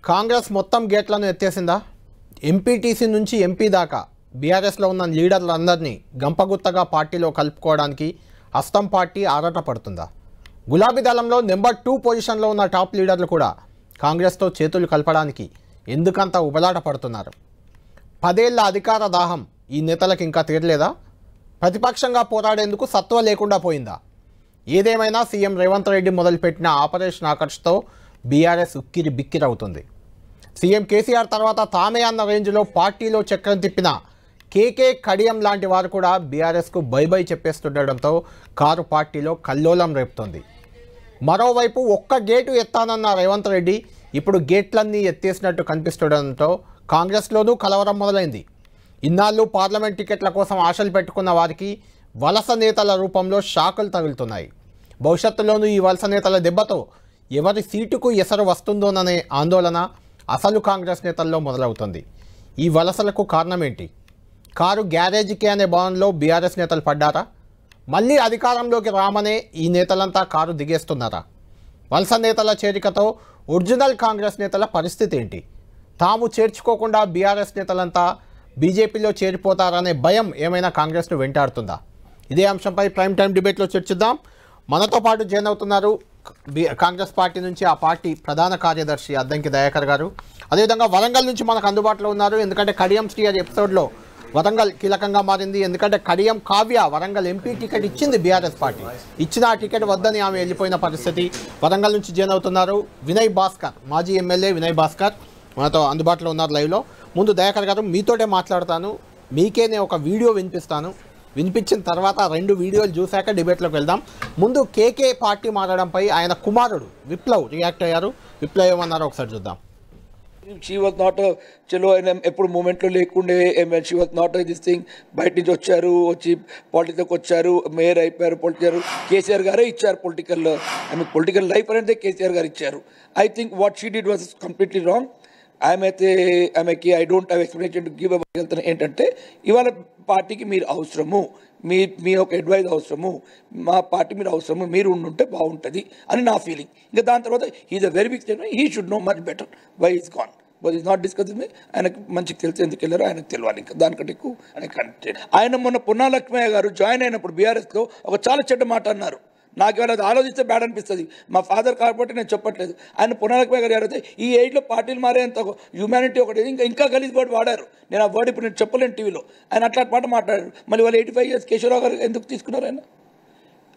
కాంగ్రెస్ మొత్తం గేట్లను ఎత్తేసిందా? ఎంపీటీసీ నుంచి ఎంపీ దాకా బీఆర్ఎస్లో ఉన్న లీడర్లందరినీ గంపగుత్తగా పార్టీలో కలుపుకోవడానికి హస్తం పార్టీ ఆరాట పడుతుందా? గులాబీ దళంలో నెంబర్ 2 పొజిషన్లో ఉన్న టాప్ లీడర్లు కూడా కాంగ్రెస్తో చేతులు కలపడానికి ఎందుకంత ఉబలాట పడుతున్నారు? 10 ఏళ్ల అధికార దాహం ఈ నేతలకు ఇంకా తీరలేదా? ప్రతిపక్షంగా పోరాడేందుకు సత్వ లేకుండా పోయిందా? ఏదేమైనా సీఎం రేవంత్ రెడ్డి మొదలుపెట్టిన ఆపరేషన్ ఆకర్ష్తో బీఆర్ఎస్ ఉక్కిరి బిక్కిరవుతుంది. సీఎం కేసీఆర్ తర్వాత తామే అన్న రేంజ్లో పార్టీలో చక్రం తిప్పిన కేకే కడియం లాంటి వారు కూడా బీఆర్ఎస్కు బై చెప్పేస్తుండడంతో కారు పార్టీలో కల్లోలం రేపుతోంది. మరోవైపు ఒక్క గేటు ఎత్తానన్న రేవంత్ రెడ్డి ఇప్పుడు గేట్లన్నీ ఎత్తేసినట్టు కనిపిస్తుండడంతో కాంగ్రెస్లోనూ కలవరం మొదలైంది. ఇన్నాళ్ళు పార్లమెంట్ టికెట్ల కోసం ఆశలు పెట్టుకున్న వారికి వలస నేతల రూపంలో షాకులు తగులుతున్నాయి. భవిష్యత్తులోనూ ఈ వలస నేతల దెబ్బతో ఎవరి సీటుకు ఎసరు వస్తుందోననే ఆందోళన అసలు కాంగ్రెస్ నేతల్లో మొదలవుతుంది. ఈ వలసలకు కారణమేంటి? కారు గ్యారేజీకే అనే భావనలో బీఆర్ఎస్ నేతలు పడ్డారా? మళ్ళీ అధికారంలోకి రామనే ఈ నేతలంతా కారు దిగేస్తున్నారా? వలస నేతల చేరికతో ఒరిజినల్ కాంగ్రెస్ నేతల పరిస్థితి ఏంటి? తాము చేర్చుకోకుండా బీఆర్ఎస్ నేతలంతా బీజేపీలో చేరిపోతారనే భయం ఏమైనా కాంగ్రెస్ను వెంటాడుతుందా? ఇదే అంశంపై ప్రైమ్ టైం డిబేట్లో చర్చిద్దాం. మనతో పాటు జాయిన్ అవుతున్నారు కాంగ్రెస్ పార్టీ నుంచి ఆ పార్టీ ప్రధాన కార్యదర్శి అద్దంకి దయాకర్ గారు. అదేవిధంగా వరంగల్ నుంచి మనకు అందుబాటులో ఉన్నారు. ఎందుకంటే కడియం శ్రీహరి ఎపిసోడ్లో వరంగల్ కీలకంగా మారింది. ఎందుకంటే కడియం కావ్య వరంగల్ ఎంపీ టికెట్ ఇచ్చింది బీఆర్ఎస్ పార్టీ. ఇచ్చిన ఆ టికెట్ వద్దని ఆమె వెళ్ళిపోయిన పరిస్థితి. వరంగల్ నుంచి జాయిన్ అవుతున్నారు వినయ్ భాస్కర్, మాజీ ఎమ్మెల్యే వినయ్ భాస్కర్ మనతో అందుబాటులో ఉన్నారు లైవ్లో. ముందు దయాకర్ గారు మీతోటే మాట్లాడతాను. మీకే నేను ఒక వీడియో వినిపిస్తాను. వినిపించిన తర్వాత 2 వీడియోలు చూశాక డిబేట్లోకి వెళ్దాం. ముందు కేకే పార్టీ మారడంపై ఆయన కుమారుడు విప్లవ్ రియాక్ట్ అయ్యారు. విప్లవ్ ఏమన్నారో ఒకసారి చూద్దాం. షీ వాజ్ నాట్ చలో ఆయన ఎప్పుడు మూమెంట్లో లేకుండే. She was not this thing. బయట నుంచి వచ్చి పాలిటిక్స్కి వచ్చారు, మేయర్ అయిపోయారు, పొలిటికల్ కేసీఆర్ గారే ఇచ్చారు. పొలిటికల్ లైఫ్ అనేది కేసీఆర్ గారు ఇచ్చారు. I think what she did was completely wrong. ఆమెకి I don't have explanation to give about ఏంటంటే ఇవాళ పార్టీకి మీరు అవసరము, మీ ఒక అడ్వైజ్ అవసరము, మా పార్టీ మీరు అవసరము, మీరు ఉండుంటే బాగుంటుంది అని నా ఫీలింగ్. ఇంకా దాని తర్వాత he's a very big statement. He should know much better why is gone. But is not discuss me. ఆయనకు మంచిగా తెలిసి ఎందుకు వెళ్ళారో ఆయనకు తెలియాలి. ఇంకా దానికంటే ఎక్కువ ఆయన మొన్న పొన్నా లక్ష్మయ్య గారు జాయిన్ అయినప్పుడు బీఆర్ఎస్లో ఒక చాలా చెడ్డ మాట అన్నారు. నాకు ఇవాళ అది ఆలోచిస్తే బ్యాడ్ అనిపిస్తుంది. మా ఫాదర్ కాబట్టి నేను చెప్పట్లేదు. ఆయన పునరకమే గారు ఎవరైతే ఈ ఏజ్లో పార్టీలు మారేంత హ్యూమానిటీ ఒకటి ఇంకా గలీజ్ వర్డ్ వాడారు. నేను ఆ వర్డ్ ఇప్పుడు నేను చెప్పలేను టీవీలో. ఆయన అట్లాంటి మాట మాట్లాడారు. మళ్ళీ వాళ్ళు 85 years కేశవరావు గారు ఎందుకు తీసుకున్నారు? ఆయన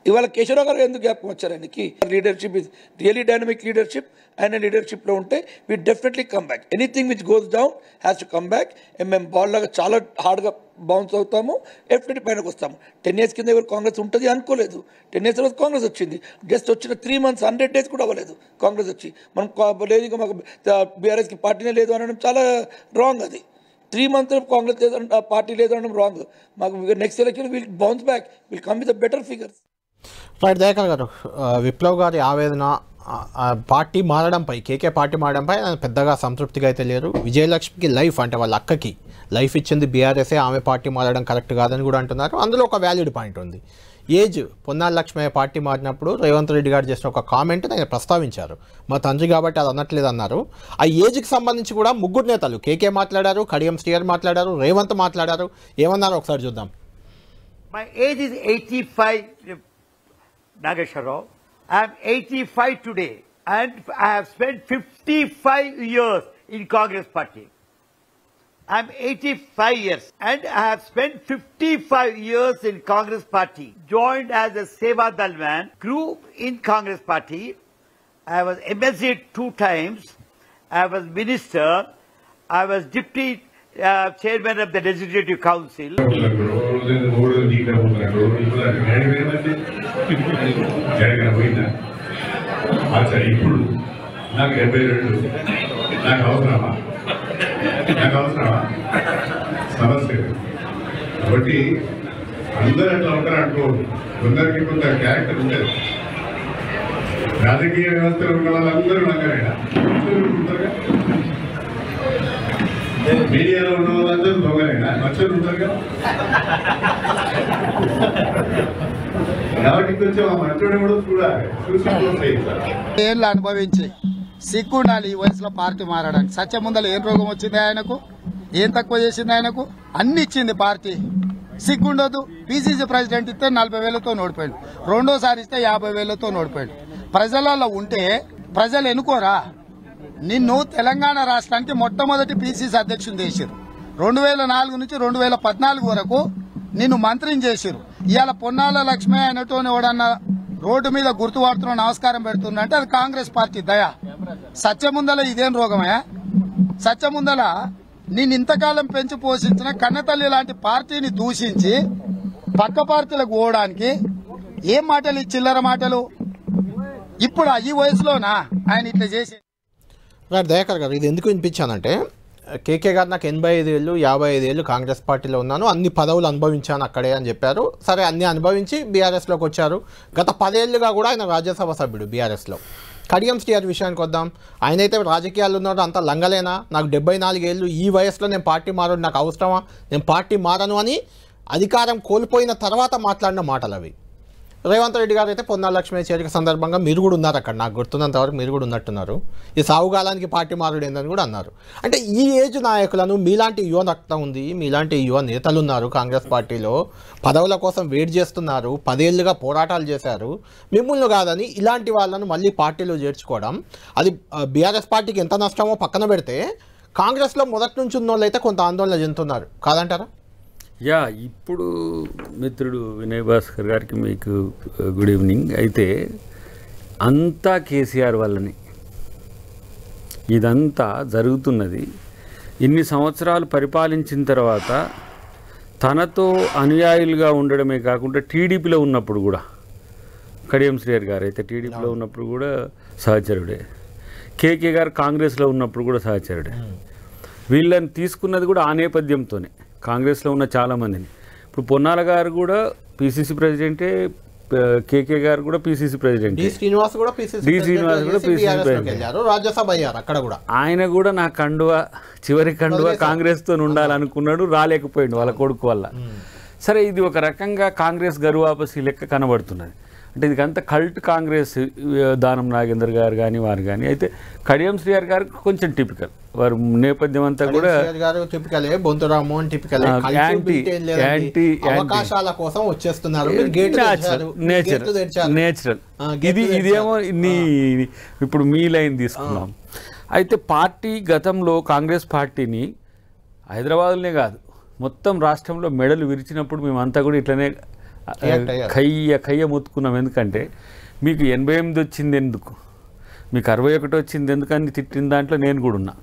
ఇవాళ కేశవరావు గారు ఎందుకు జ్ఞాపకం వచ్చారు? ఆయనకి leadership is really dynamic leadership. ఆయన లీడర్షిప్లో ఉంటే we definitely come back. Anything which goes down has to come back. మేము బాల్ లాగా చాలా హార్డ్గా బౌన్స్ అవుతాము, డెఫినెట్లీ పైనకు వస్తాము. 10 years కింద ఎవరు కాంగ్రెస్ ఉంటుంది అనుకోలేదు. 10 years తర్వాత కాంగ్రెస్ వచ్చింది. జస్ట్ వచ్చిన 3 months 100 days కూడా అవ్వలేదు కాంగ్రెస్ వచ్చి. మనం లేదు ఇంకా మాకు బీఆర్ఎస్కి పార్టీనే లేదు అనడం చాలా రాంగ్. అది 3 months కాంగ్రెస్ లేదు పార్టీ లేదు అనడం రాంగ్. మాకు next election will bounce back, will come with better figures. Right Dayakar గారు, విప్లవ్ గారి ఆవేదన పార్టీ మారడంపై, కేకే పార్టీ మారడంపై ఆయన పెద్దగా సంతృప్తిగా అయితే లేరు. విజయలక్ష్మికి లైఫ్ అంటే వాళ్ళ అక్కకి లైఫ్ ఇచ్చింది బీఆర్ఎస్ఏ, ఆమె పార్టీ మారడం కరెక్ట్ కాదని కూడా అంటున్నారు. అందులో ఒక వ్యాలిడ్ పాయింట్ ఉంది. ఏజ్ పొన్నాల లక్ష్మయ్య పార్టీ మారినప్పుడు రేవంత్ రెడ్డి గారు చేసిన ఒక కామెంట్ ఆయన ప్రస్తావించారు. మా తండ్రి కాబట్టి అది అనట్లేదు అన్నారు. ఆ ఏజ్కి సంబంధించి కూడా 3 నేతలు కేకే మాట్లాడారు, కడియం శ్రీహరి మాట్లాడారు, రేవంత్ మాట్లాడారు. ఏమన్నారో ఒకసారి చూద్దాం. My age is 85, Nagesharov. I am 85 today and I have spent 55 years in Congress party. I am 85 years and I have spent 55 years in Congress party. Joined as a Seva Dal man, grew in Congress party. I was MLC 2 times. I was minister. I was deputy chairman of the legislative council. ఇప్పుడు నాకు 72, నాకు అవసరమా సమస్య. కాబట్టి అందరూ అట్లా ఉంటారు అనుకోవద్దు. కొందరికి కొంత క్యారెక్టర్ ఉంటుంది. రాజకీయ వ్యవస్థలో ఉన్న వాళ్ళందరూ లంగరేనా ఉంటారుగా, మీడియాలో ఉన్న వాళ్ళందరూ దొంగలేనా, నచ్చలు ఉంటారుగా. కాబట్టి కొంచెం ఆ మంచోడు కూడా చూడాలి, చూసి ఏళ్ళు అనుభవించి సిగ్గుండాలి ఈ వయసులో పార్టీ మారడానికి. సత్యముందల ఏం రోగం వచ్చింది ఆయనకు, ఏం తక్కువ చేసింది ఆయనకు, అన్ని ఇచ్చింది పార్టీ. సిగ్గుండదు. పిసిసి ప్రెసిడెంట్ ఇస్తే 40,000తో ఓడిపోయాడు, రెండోసారి ఇస్తే 50,000తో ఓడిపోయాడు. ప్రజలలో ఉంటే ప్రజలు ఎన్నుకోరా? నిన్ను తెలంగాణ రాష్ట్రానికి మొట్టమొదటి పిసిసి అధ్యక్షుని చేశారు. 2004 నుంచి 2014 వరకు నిన్ను మంత్రిని చేశారు. ఇవాళ పొన్నాల లక్ష్మి అయినటువంటి ఎవడన్నా రోడ్డు మీద గుర్తుపడుతున్న నమస్కారం పెడుతున్నా అంటే అది కాంగ్రెస్ పార్టీ దయ. సత్యముందల ఇదేం రోగమే? సత్యముందల నేను ఇంతకాలం పెంచి పోషించిన కన్నతల్లి లాంటి పార్టీని దూషించి పక్క పార్టీలకు పోవడానికి ఏం మాటలు, చిల్లర మాటలు. ఇప్పుడు ఈ వయసులోనా ఆయన ఇట్లా చేసి? దయాకర్ గారు, ఇది ఎందుకు వినిపించానంటే, కేకే గారు నాకు 85 ఏళ్ళు 55 ఏళ్ళు కాంగ్రెస్ పార్టీలో ఉన్నాను, అన్ని పదవులు అనుభవించాను అక్కడే అని చెప్పారు. సరే, అన్ని అనుభవించి బీఆర్ఎస్లోకి వచ్చారు. గత 10 ఏళ్ళుగా కూడా ఆయన రాజ్యసభ సభ్యుడు బీఆర్ఎస్లో. కడియం శ్రీహరి విషయానికి వద్దాం. ఆయనైతే రాజకీయాలు ఉన్నాడు, అంత లంగలేనా, నాకు 74 ఏళ్ళు, ఈ వయసులో నేను పార్టీ మారడు, నాకు అవసరమా, నేను పార్టీ మారను అని అధికారం కోల్పోయిన తర్వాత మాట్లాడిన మాటలు అవి. రేవంత్ రెడ్డి గారు అయితే పొన్నాల లక్ష్మి చేరిక సందర్భంగా మీరు కూడా ఉన్నారు అక్కడ, నాకు గుర్తున్నంతవరకు మీరు కూడా ఉన్నట్టున్నారు. ఈ సావుగాలానికి పార్టీ మారుడు ఏందని కూడా అన్నారు. అంటే ఈ ఏజ్ నాయకులను, మీలాంటి యువ రక్తం ఉంది, మీలాంటి యువ నేతలు ఉన్నారు కాంగ్రెస్ పార్టీలో, పదవుల కోసం వెయిట్ చేస్తున్నారు, 10 ఏళ్ళుగా పోరాటాలు చేశారు, మిమ్మల్ని కాదని ఇలాంటి వాళ్ళను మళ్ళీ పార్టీలో చేర్చుకోవడం అది బీఆర్ఎస్ పార్టీకి ఎంత నష్టమో పక్కన పెడితే, కాంగ్రెస్లో మొదటి నుంచి ఉన్న వాళ్ళు అయితే కొంత ఆందోళన చెందుతున్నారు కాదంటారా? ఇప్పుడు మిత్రుడు వినయ్ భాస్కర్ గారికి మీకు గుడ్ ఈవినింగ్. అయితే అంతా కేసీఆర్ వల్లనే ఇదంతా జరుగుతున్నది. ఇన్ని సంవత్సరాలు పరిపాలించిన తర్వాత తనతో అనుయాయులుగా ఉండడమే కాకుండా టీడీపీలో ఉన్నప్పుడు కూడా, కడియం శ్రీహరి గారు అయితే టీడీపీలో ఉన్నప్పుడు కూడా సహచరుడే, కేకే గారు కాంగ్రెస్లో ఉన్నప్పుడు కూడా సహచరుడే. వీళ్ళని తీసుకున్నది కూడా ఆ నేపథ్యంతోనే, కాంగ్రెస్లో ఉన్న చాలామందిని. ఇప్పుడు పొన్నాల గారు కూడా పిసిసి ప్రెసిడెంటే, కేకే గారు కూడా పిసిసి ప్రెసిడెంట్, డి శ్రీనివాస్ కూడా పిసిసి ప్రెసిడెంట్, రాజ్యసభ అయ్యారు అక్కడ కూడా. ఆయన కూడా నా కండువా, చివరి కండువా కాంగ్రెస్తో ఉండాలనుకున్నాడు, రాలేకపోయాడు వాళ్ళ కొడుకు వల్ల. సరే, ఇది ఒక రకంగా కాంగ్రెస్ గరువాపసి లెక్క కనబడుతున్నది. అంటే ఇదికంతా కల్ట్ కాంగ్రెస్, దానం నాగేందర్ గారు కానీ వారు కానీ. అయితే కడియం శ్రీహరి గారు కొంచెం టిపికల్, వారు నేపథ్యం అంతా కూడా నేచురల్. ఇదేమో ఇప్పుడు మీ లైన్ తీసుకున్నాం. అయితే పార్టీ గతంలో కాంగ్రెస్ పార్టీని హైదరాబాద్లోనే కాదు మొత్తం రాష్ట్రంలో మెడలు విరిచినప్పుడు మేమంతా కూడా ఇట్లనే కయ్య మొత్తుకున్నాం. ఎందుకంటే మీకు 88 వచ్చింది ఎందుకు, మీకు 61 వచ్చింది ఎందుకని తిట్టిన దాంట్లో నేను కూడా ఉన్నా.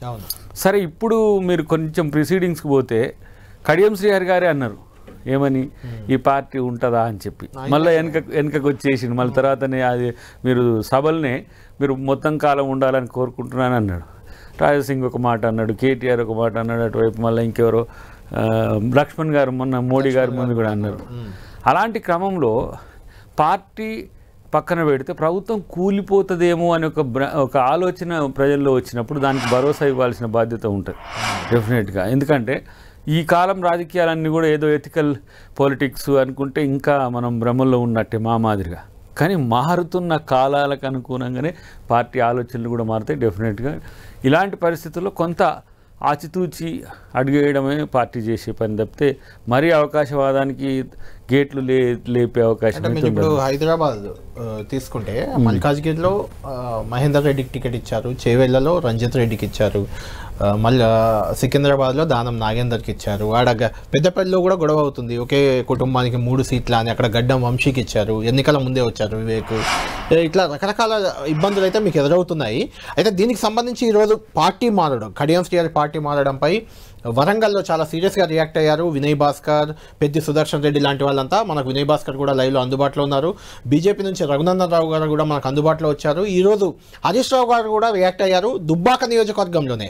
సరే, ఇప్పుడు మీరు కొంచెం ప్రొసీడింగ్స్కి పోతే కడియం శ్రీహరి గారే అన్నారు, ఏమని, ఈ పార్టీ ఉంటుందా అని చెప్పి. మళ్ళీ వెనకకు వచ్చేసింది. మళ్ళీ తర్వాతనే అది మీరు సభలనే మీరు మొత్తం కాలం ఉండాలని కోరుకుంటున్నాను అన్నాడు. రాజసింగ్ ఒక మాట అన్నాడు, కేటీఆర్ ఒక మాట అన్నాడు, అటువైపు మళ్ళీ ఇంకెవరో లక్ష్మణ్ గారు మొన్న మోడీ గారి ముందు కూడా అన్నారు. అలాంటి క్రమంలో పార్టీ పక్కన పెడితే ప్రభుత్వం కూలిపోతుందేమో అని ఒక ఆలోచన ప్రజల్లో వచ్చినప్పుడు దానికి భరోసా ఇవ్వాల్సిన బాధ్యత ఉంటుంది డెఫినెట్గా. ఎందుకంటే ఈ కాలం రాజకీయాలన్నీ కూడా ఏదో ఎథికల్ పాలిటిక్స్ అనుకుంటే ఇంకా మనం భ్రమల్లో ఉన్నట్టే మా మాదిరిగా. కానీ మారుతున్న కాలాలకు అనుగుణంగానే పార్టీ ఆలోచనలు కూడా మారుతాయి డెఫినెట్గా. ఇలాంటి పరిస్థితుల్లో కొంత ఆచితూచి అడుగేయడమే పార్టీ చేసే పని తప్పితే మరీ అవకాశవాదానికి గేట్లు లేపే అవకాశం. ఇప్పుడు హైదరాబాద్ తీసుకుంటే మల్కాజ్గిరిలో మహేందర్ రెడ్డికి టికెట్ ఇచ్చారు, చేవెళ్లలో రంజిత్ రెడ్డికి ఇచ్చారు, మళ్ళీ సికింద్రాబాద్లో దానం నాగేందర్కి ఇచ్చారు. ఆడ పెద్దపల్లిలో కూడా గొడవ అవుతుంది, ఒకే కుటుంబానికి 3 సీట్లు అని. అక్కడ గడ్డం వంశీకి ఇచ్చారు, ఎన్నికల ముందే వచ్చారు వివేక్. ఇట్లా రకరకాల ఇబ్బందులు అయితే మీకు ఎదురవుతున్నాయి. అయితే దీనికి సంబంధించి ఈరోజు పార్టీ మారడం, కడియం శ్రీహరి పార్టీ మారడంపై వరంగల్లో చాలా సీరియస్గా రియాక్ట్ అయ్యారు వినయ్ భాస్కర్, పెద్ది సుదర్శన్ రెడ్డి లాంటి వాళ్ళంతా. మనకు వినయ్ భాస్కర్ కూడా లైవ్లో అందుబాటులో ఉన్నారు. బీజేపీ నుంచి రఘునందన్ రావు గారు కూడా మనకు అందుబాటులో వచ్చారు. ఈరోజు హరీష్ రావు గారు కూడా రియాక్ట్ అయ్యారు. దుబ్బాక నియోజకవర్గంలోనే,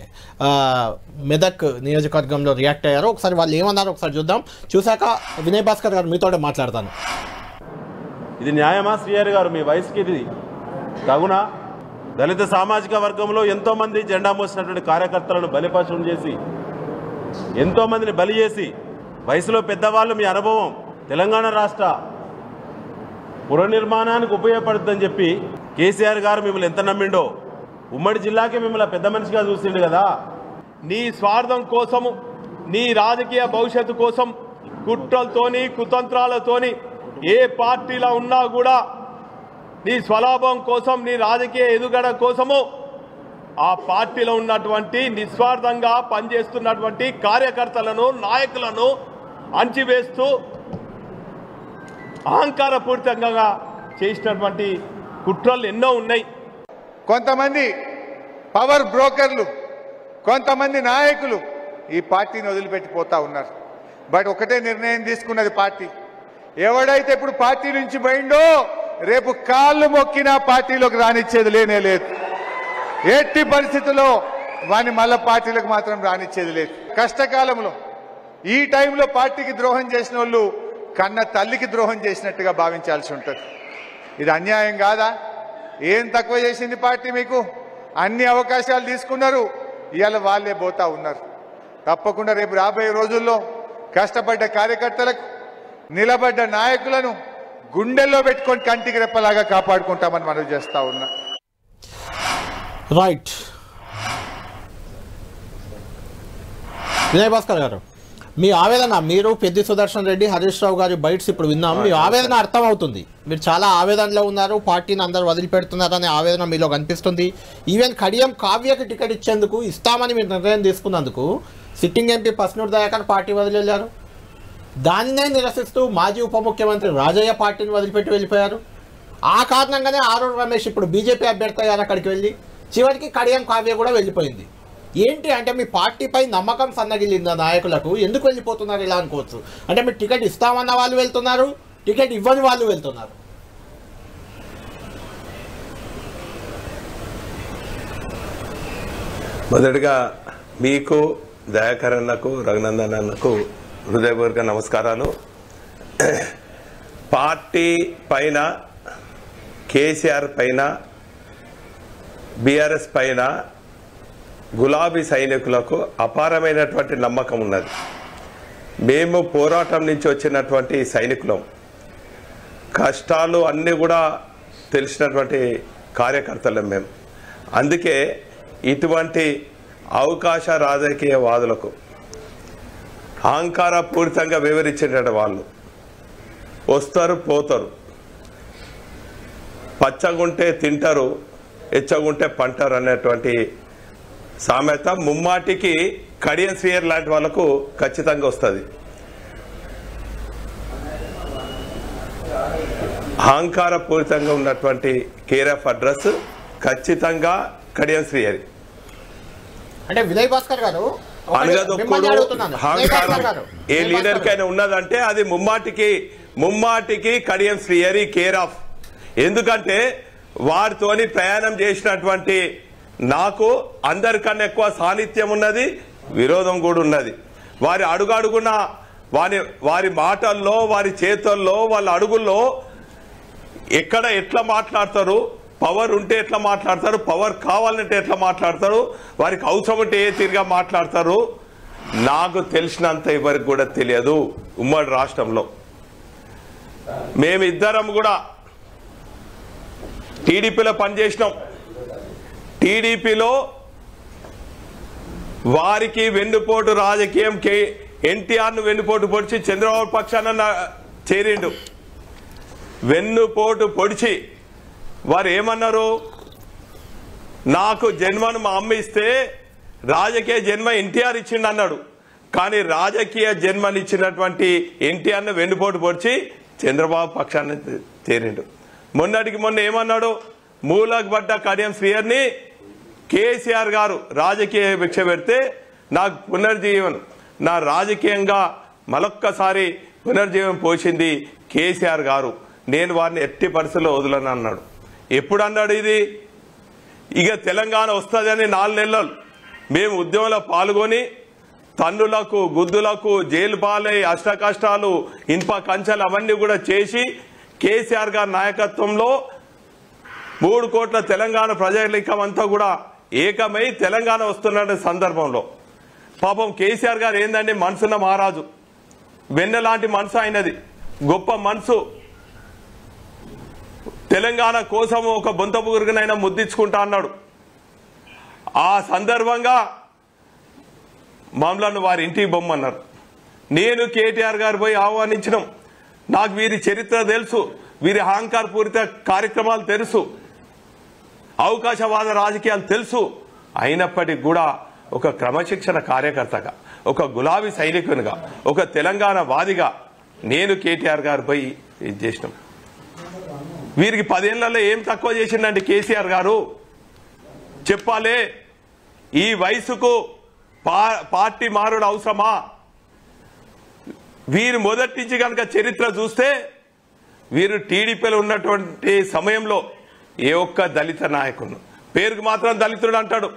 మెదక్ నియోజకవర్గంలో రియాక్ట్ అయ్యారు. ఒకసారి వాళ్ళు ఏమన్నారో ఒకసారి చూద్దాం. చూశాక వినయ్ భాస్కర్ గారు మీతోనే మాట్లాడతాను. ఇది న్యాయమా శ్రీహరి గారు? మీ వయసుకి ఇది తగునా? దళిత సామాజిక వర్గంలో ఎంతోమంది జెండా మోసినటువంటి కార్యకర్తలను బలిపశం చేసి, ఎంతోమందిని బలి చేసి, వయసులో పెద్దవాళ్ళు మీ అనుభవం తెలంగాణ రాష్ట్ర పునర్నిర్మాణానికి ఉపయోగపడుతుందని చెప్పి కేసీఆర్ గారు మిమ్మల్ని ఎంత నమ్మిండో ఉమ్మడి జిల్లాకే మిమ్మల్ని పెద్ద మనిషిగా చూసిండు కదా. నీ స్వార్థం కోసము, నీ రాజకీయ భవిష్యత్తు కోసం కుట్రలతోని కుతంత్రాలతోని ఏ పార్టీలో ఉన్నా కూడా నీ స్వలాభం కోసం, నీ రాజకీయ ఎదుగుదల కోసము ఆ పార్టీలో ఉన్నటువంటి నిస్వార్థంగా పనిచేస్తున్నటువంటి కార్యకర్తలను, నాయకులను అణచివేస్తూ అహంకారపూరితంగా చేసినటువంటి కుట్రలు ఎన్నో ఉన్నాయి. కొంతమంది పవర్ బ్రోకర్లు, కొంతమంది నాయకులు ఈ పార్టీని వదిలిపెట్టిపోతా ఉన్నారు. బట్ ఒకటే నిర్ణయం తీసుకున్నది పార్టీ. ఎవడైతే ఇప్పుడు పార్టీ నుంచి పోయిండో రేపు కాళ్ళు మొక్కినా పార్టీలోకి రానిచ్చేది లేనే లేదు. ఎట్టి పరిస్థితుల్లో వాని మళ్ళా పార్టీలకు మాత్రం రానిచ్చేది లేదు. కష్టకాలంలో ఈ టైంలో పార్టీకి ద్రోహం చేసిన వాళ్ళు కన్న తల్లికి ద్రోహం చేసినట్టుగా భావించాల్సి ఉంటుంది. ఇది అన్యాయం కాదా? ఏం తక్కువ చేసింది పార్టీ? మీకు అన్ని అవకాశాలు తీసుకున్నారు, ఇవాళ వాళ్ళే పోతా ఉన్నారు. తప్పకుండా రేపు రాబోయే రోజుల్లో కష్టపడ్డ కార్యకర్తలకు, నిలబడ్డ నాయకులను గుండెల్లో పెట్టుకొని కంటికి రెప్పలాగా కాపాడుకుంటామని మనం చేస్తా ఉన్నా. రైట్. వినయ్ భాస్కర్ గారు, మీ ఆవేదన, మీరు పెద్ది సుదర్శన్ రెడ్డి, హరీష్ రావు గారి బైట్స్ ఇప్పుడు విన్నాము. మీ ఆవేదన అర్థమవుతుంది. మీరు చాలా ఆవేదనలో ఉన్నారు. పార్టీని అందరూ వదిలిపెడుతున్నారనే ఆవేదన మీలో కనిపిస్తుంది. ఈవెన్ కడియం కావ్యకి టికెట్ ఇచ్చేందుకు, ఇస్తామని మీరు నిర్ణయం తీసుకున్నందుకు sitting MP Pasnoor Dayakar party వదిలి వెళ్ళారు. దానినే నిరసిస్తూ మాజీ ఉప ముఖ్యమంత్రి రాజయ్య పార్టీని వదిలిపెట్టి వెళ్ళిపోయారు. ఆ కారణంగానే ఆరూరు రమేష్ ఇప్పుడు బీజేపీ అభ్యర్థి అయ్యారు అక్కడికి వెళ్ళి. చివరికి కడియం కావ్య కూడా వెళ్ళిపోయింది. ఏంటి అంటే మీ పార్టీపై నమ్మకం సన్నగిలిందా నాయకులకు? ఎందుకు వెళ్ళిపోతున్నారు ఇలా అనుకోవచ్చు. అంటే మీరు టికెట్ ఇస్తామన్న వాళ్ళు వెళ్తున్నారు, టికెట్ ఇవ్వని వాళ్ళు వెళ్తున్నారు. మొదటిగా మీకు, దయాకర్ అన్నకు, రఘునందన్ అన్నకు హృదయపూర్వక నమస్కారాలు. పార్టీ పైన, కేసీఆర్ పైన, బీఆర్ఎస్ పైన గులాబీ సైనికులకు అపారమైనటువంటి నమ్మకం ఉన్నది. మేము పోరాటం నుంచి వచ్చినటువంటి సైనికులం. కష్టాలు అన్నీ కూడా తెలిసినటువంటి కార్యకర్తలం మేము. అందుకే ఇటువంటి అవకాశ రాజకీయవాదులకు, అహంకారపూరితంగా వివరించేట వాళ్ళు వస్తారు, పోతారు. పచ్చగుంటే తింటారు, ఎచ్చగుంటే పంటారు అనేటువంటి సామెత ముమ్మాటికి కడియం శ్రీయర్ లాంటి వాళ్ళకు ఖచ్చితంగా వస్తుంది. అహంకారపూరితంగా ఉన్నటువంటి కేర్ ఆఫ్ అడ్రస్ ఖచ్చితంగా కడియం శ్రీయర్. అంటే వినయ్ భాస్కర్ గారు, అహంకారం ఏ లీడర్ కైనా ఉన్నదంటే అది ముమ్మాటికి కడియం శ్రీయరి కేర్ ఆఫ్. ఎందుకంటే వారితోని ప్రయాణం చేసినటువంటి నాకు అందరికన్నా ఎక్కువ సాన్నిధ్యం ఉన్నది, విరోధం కూడా ఉన్నది. వారి అడుగున వారి మాటల్లో, వారి చేతుల్లో, వాళ్ళ అడుగుల్లో ఎక్కడ ఎట్లా మాట్లాడతారు, పవర్ ఉంటే ఎట్లా మాట్లాడతారు, పవర్ కావాలంటే ఎట్లా మాట్లాడతారు, వారికి అవసరం ఉంటే ఏ తీరుగా మాట్లాడతారు, నాకు తెలిసినంత ఎవరికి కూడా తెలియదు. ఉమ్మడి రాష్ట్రంలో మేమిద్దరం కూడా టీడీపీలో పనిచేసినాం. టీడీపీలో వారికి వెన్నుపోటు రాజకీయం, ఎన్టీఆర్ను వెన్నుపోటు పొడిచి చంద్రబాబు పక్షాన చేరిండు. వెన్నుపోటు పొడిచి వారు ఏమన్నారు, నాకు జన్మను మా అమ్మ ఇస్తే రాజకీయ జన్మ ఎన్టీఆర్ ఇచ్చిండు అన్నాడు. కానీ రాజకీయ జన్మనిచ్చినటువంటి ఎన్టీఆర్ను వెన్నుపోటు పొడిచి చంద్రబాబు పక్షాన చేరిండు. మొన్నటికి మొన్న ఏమన్నాడు, మూలకు పడ్డ కడియం శ్రీయర్ని కేసీఆర్ గారు రాజకీయ భిక్ష పెడితే నాకు పునర్జీవనం, నా రాజకీయంగా మరొక్కసారి పునర్జీవనం పోసింది కేసీఆర్ గారు, నేను వారిని ఎట్టి పరిస్థితుల్లో వదలను అన్నాడు. ఎప్పుడు అన్నాడు ఇది? ఇక తెలంగాణ వస్తుందని 4 నెలలు మేము ఉద్యమంలో పాల్గొని తన్నులకు, గుద్దులకు, జైలు పాలై, అష్ట కష్టాలు, ఇనుప కంచెలు అవన్నీ కూడా చేసి కేసీఆర్ గారి నాయకత్వంలో 3 కోట్ల తెలంగాణ ప్రజానీకం అంతా కూడా ఏకమై తెలంగాణ వస్తున్న సందర్భంలో పాపం కేసీఆర్ గారు ఏందండి, మనసున్న మహారాజు, వెన్నెలాంటి మనసు అయినది, గొప్ప మనసు. తెలంగాణ కోసం ఒక బొంత బుగురునైనా ముద్దించుకుంటా అన్నాడు. ఆ సందర్భంగా మమ్మల్ని వారి ఇంటికి బొమ్మన్నారు. నేను కేటీఆర్ గారు పోయి ఆహ్వానించడం, నాకు వీరి చరిత్ర తెలుసు, వీరి అహంకారపూరిత కార్యక్రమాలు తెలుసు, అవకాశవాద రాజకీయాలు తెలుసు. అయినప్పటికీ కూడా ఒక క్రమశిక్షణ కార్యకర్తగా, ఒక గులాబీ సైనికునిగా, ఒక తెలంగాణ వాదిగా నేను కేటీఆర్ గారు పోయి ఇది చేసినాం. వీరికి 10 ఏళ్లలో ఏం తక్కువ చేసిందండి కేసీఆర్ గారు చెప్పాలే. ఈ వయసుకు పార్టీ మారుడు అవసరమా? వీరు మొదటి నుంచి కనుక చరిత్ర చూస్తే వీరు టీడీపీలో ఉన్నటువంటి సమయంలో ఏ ఒక్క దళిత నాయకుడు, పేరుకు మాత్రం దళితుడు అంటాడు,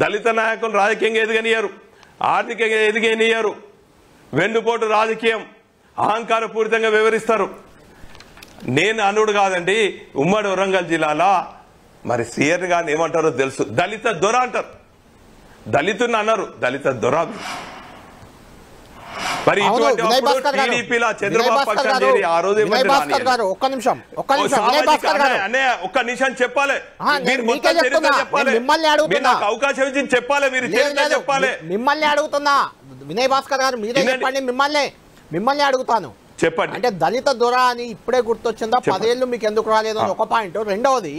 దళిత నాయకులు రాజకీయంగా ఎదగనియరు, ఆర్థికంగా ఎదగనియరు, వెన్నుపోటు రాజకీయం, అహంకారపూరితంగా వివరిస్తారు. నేను అనుడు కాదండి, ఉమ్మడి వరంగల్ జిల్లాలో మరి శ్రీయర్ గారిని ఏమంటారో తెలుసు, దళిత దొర అంటారు. దళితుని అన్నారు, దళిత దొర. మరి ఇటువంటి టీడీపీలో చంద్రబాబు పక్షాన్ని ఆ రోజు ఒక్క నిమిషం చెప్పాలి, మీరు మొత్తం చరిత్ర చెప్పాలి, మీరు నాకు అవకాశం ఇచ్చి చెప్పాలి, మీరు చరిత్ర చెప్పాలి. మిమ్మల్ని అడుగుతున్నా వినయ్ భాస్కర్ గారు, మీరే చెప్పండి. మిమ్మల్ని అడుగుతాను, చెప్పండి. అంటే దళిత దొర అని ఇప్పుడే గుర్తొచ్చిందా? 10 ఏళ్ళు మీకు ఎందుకు రాలేదు అని ఒక పాయింట్. రెండవది,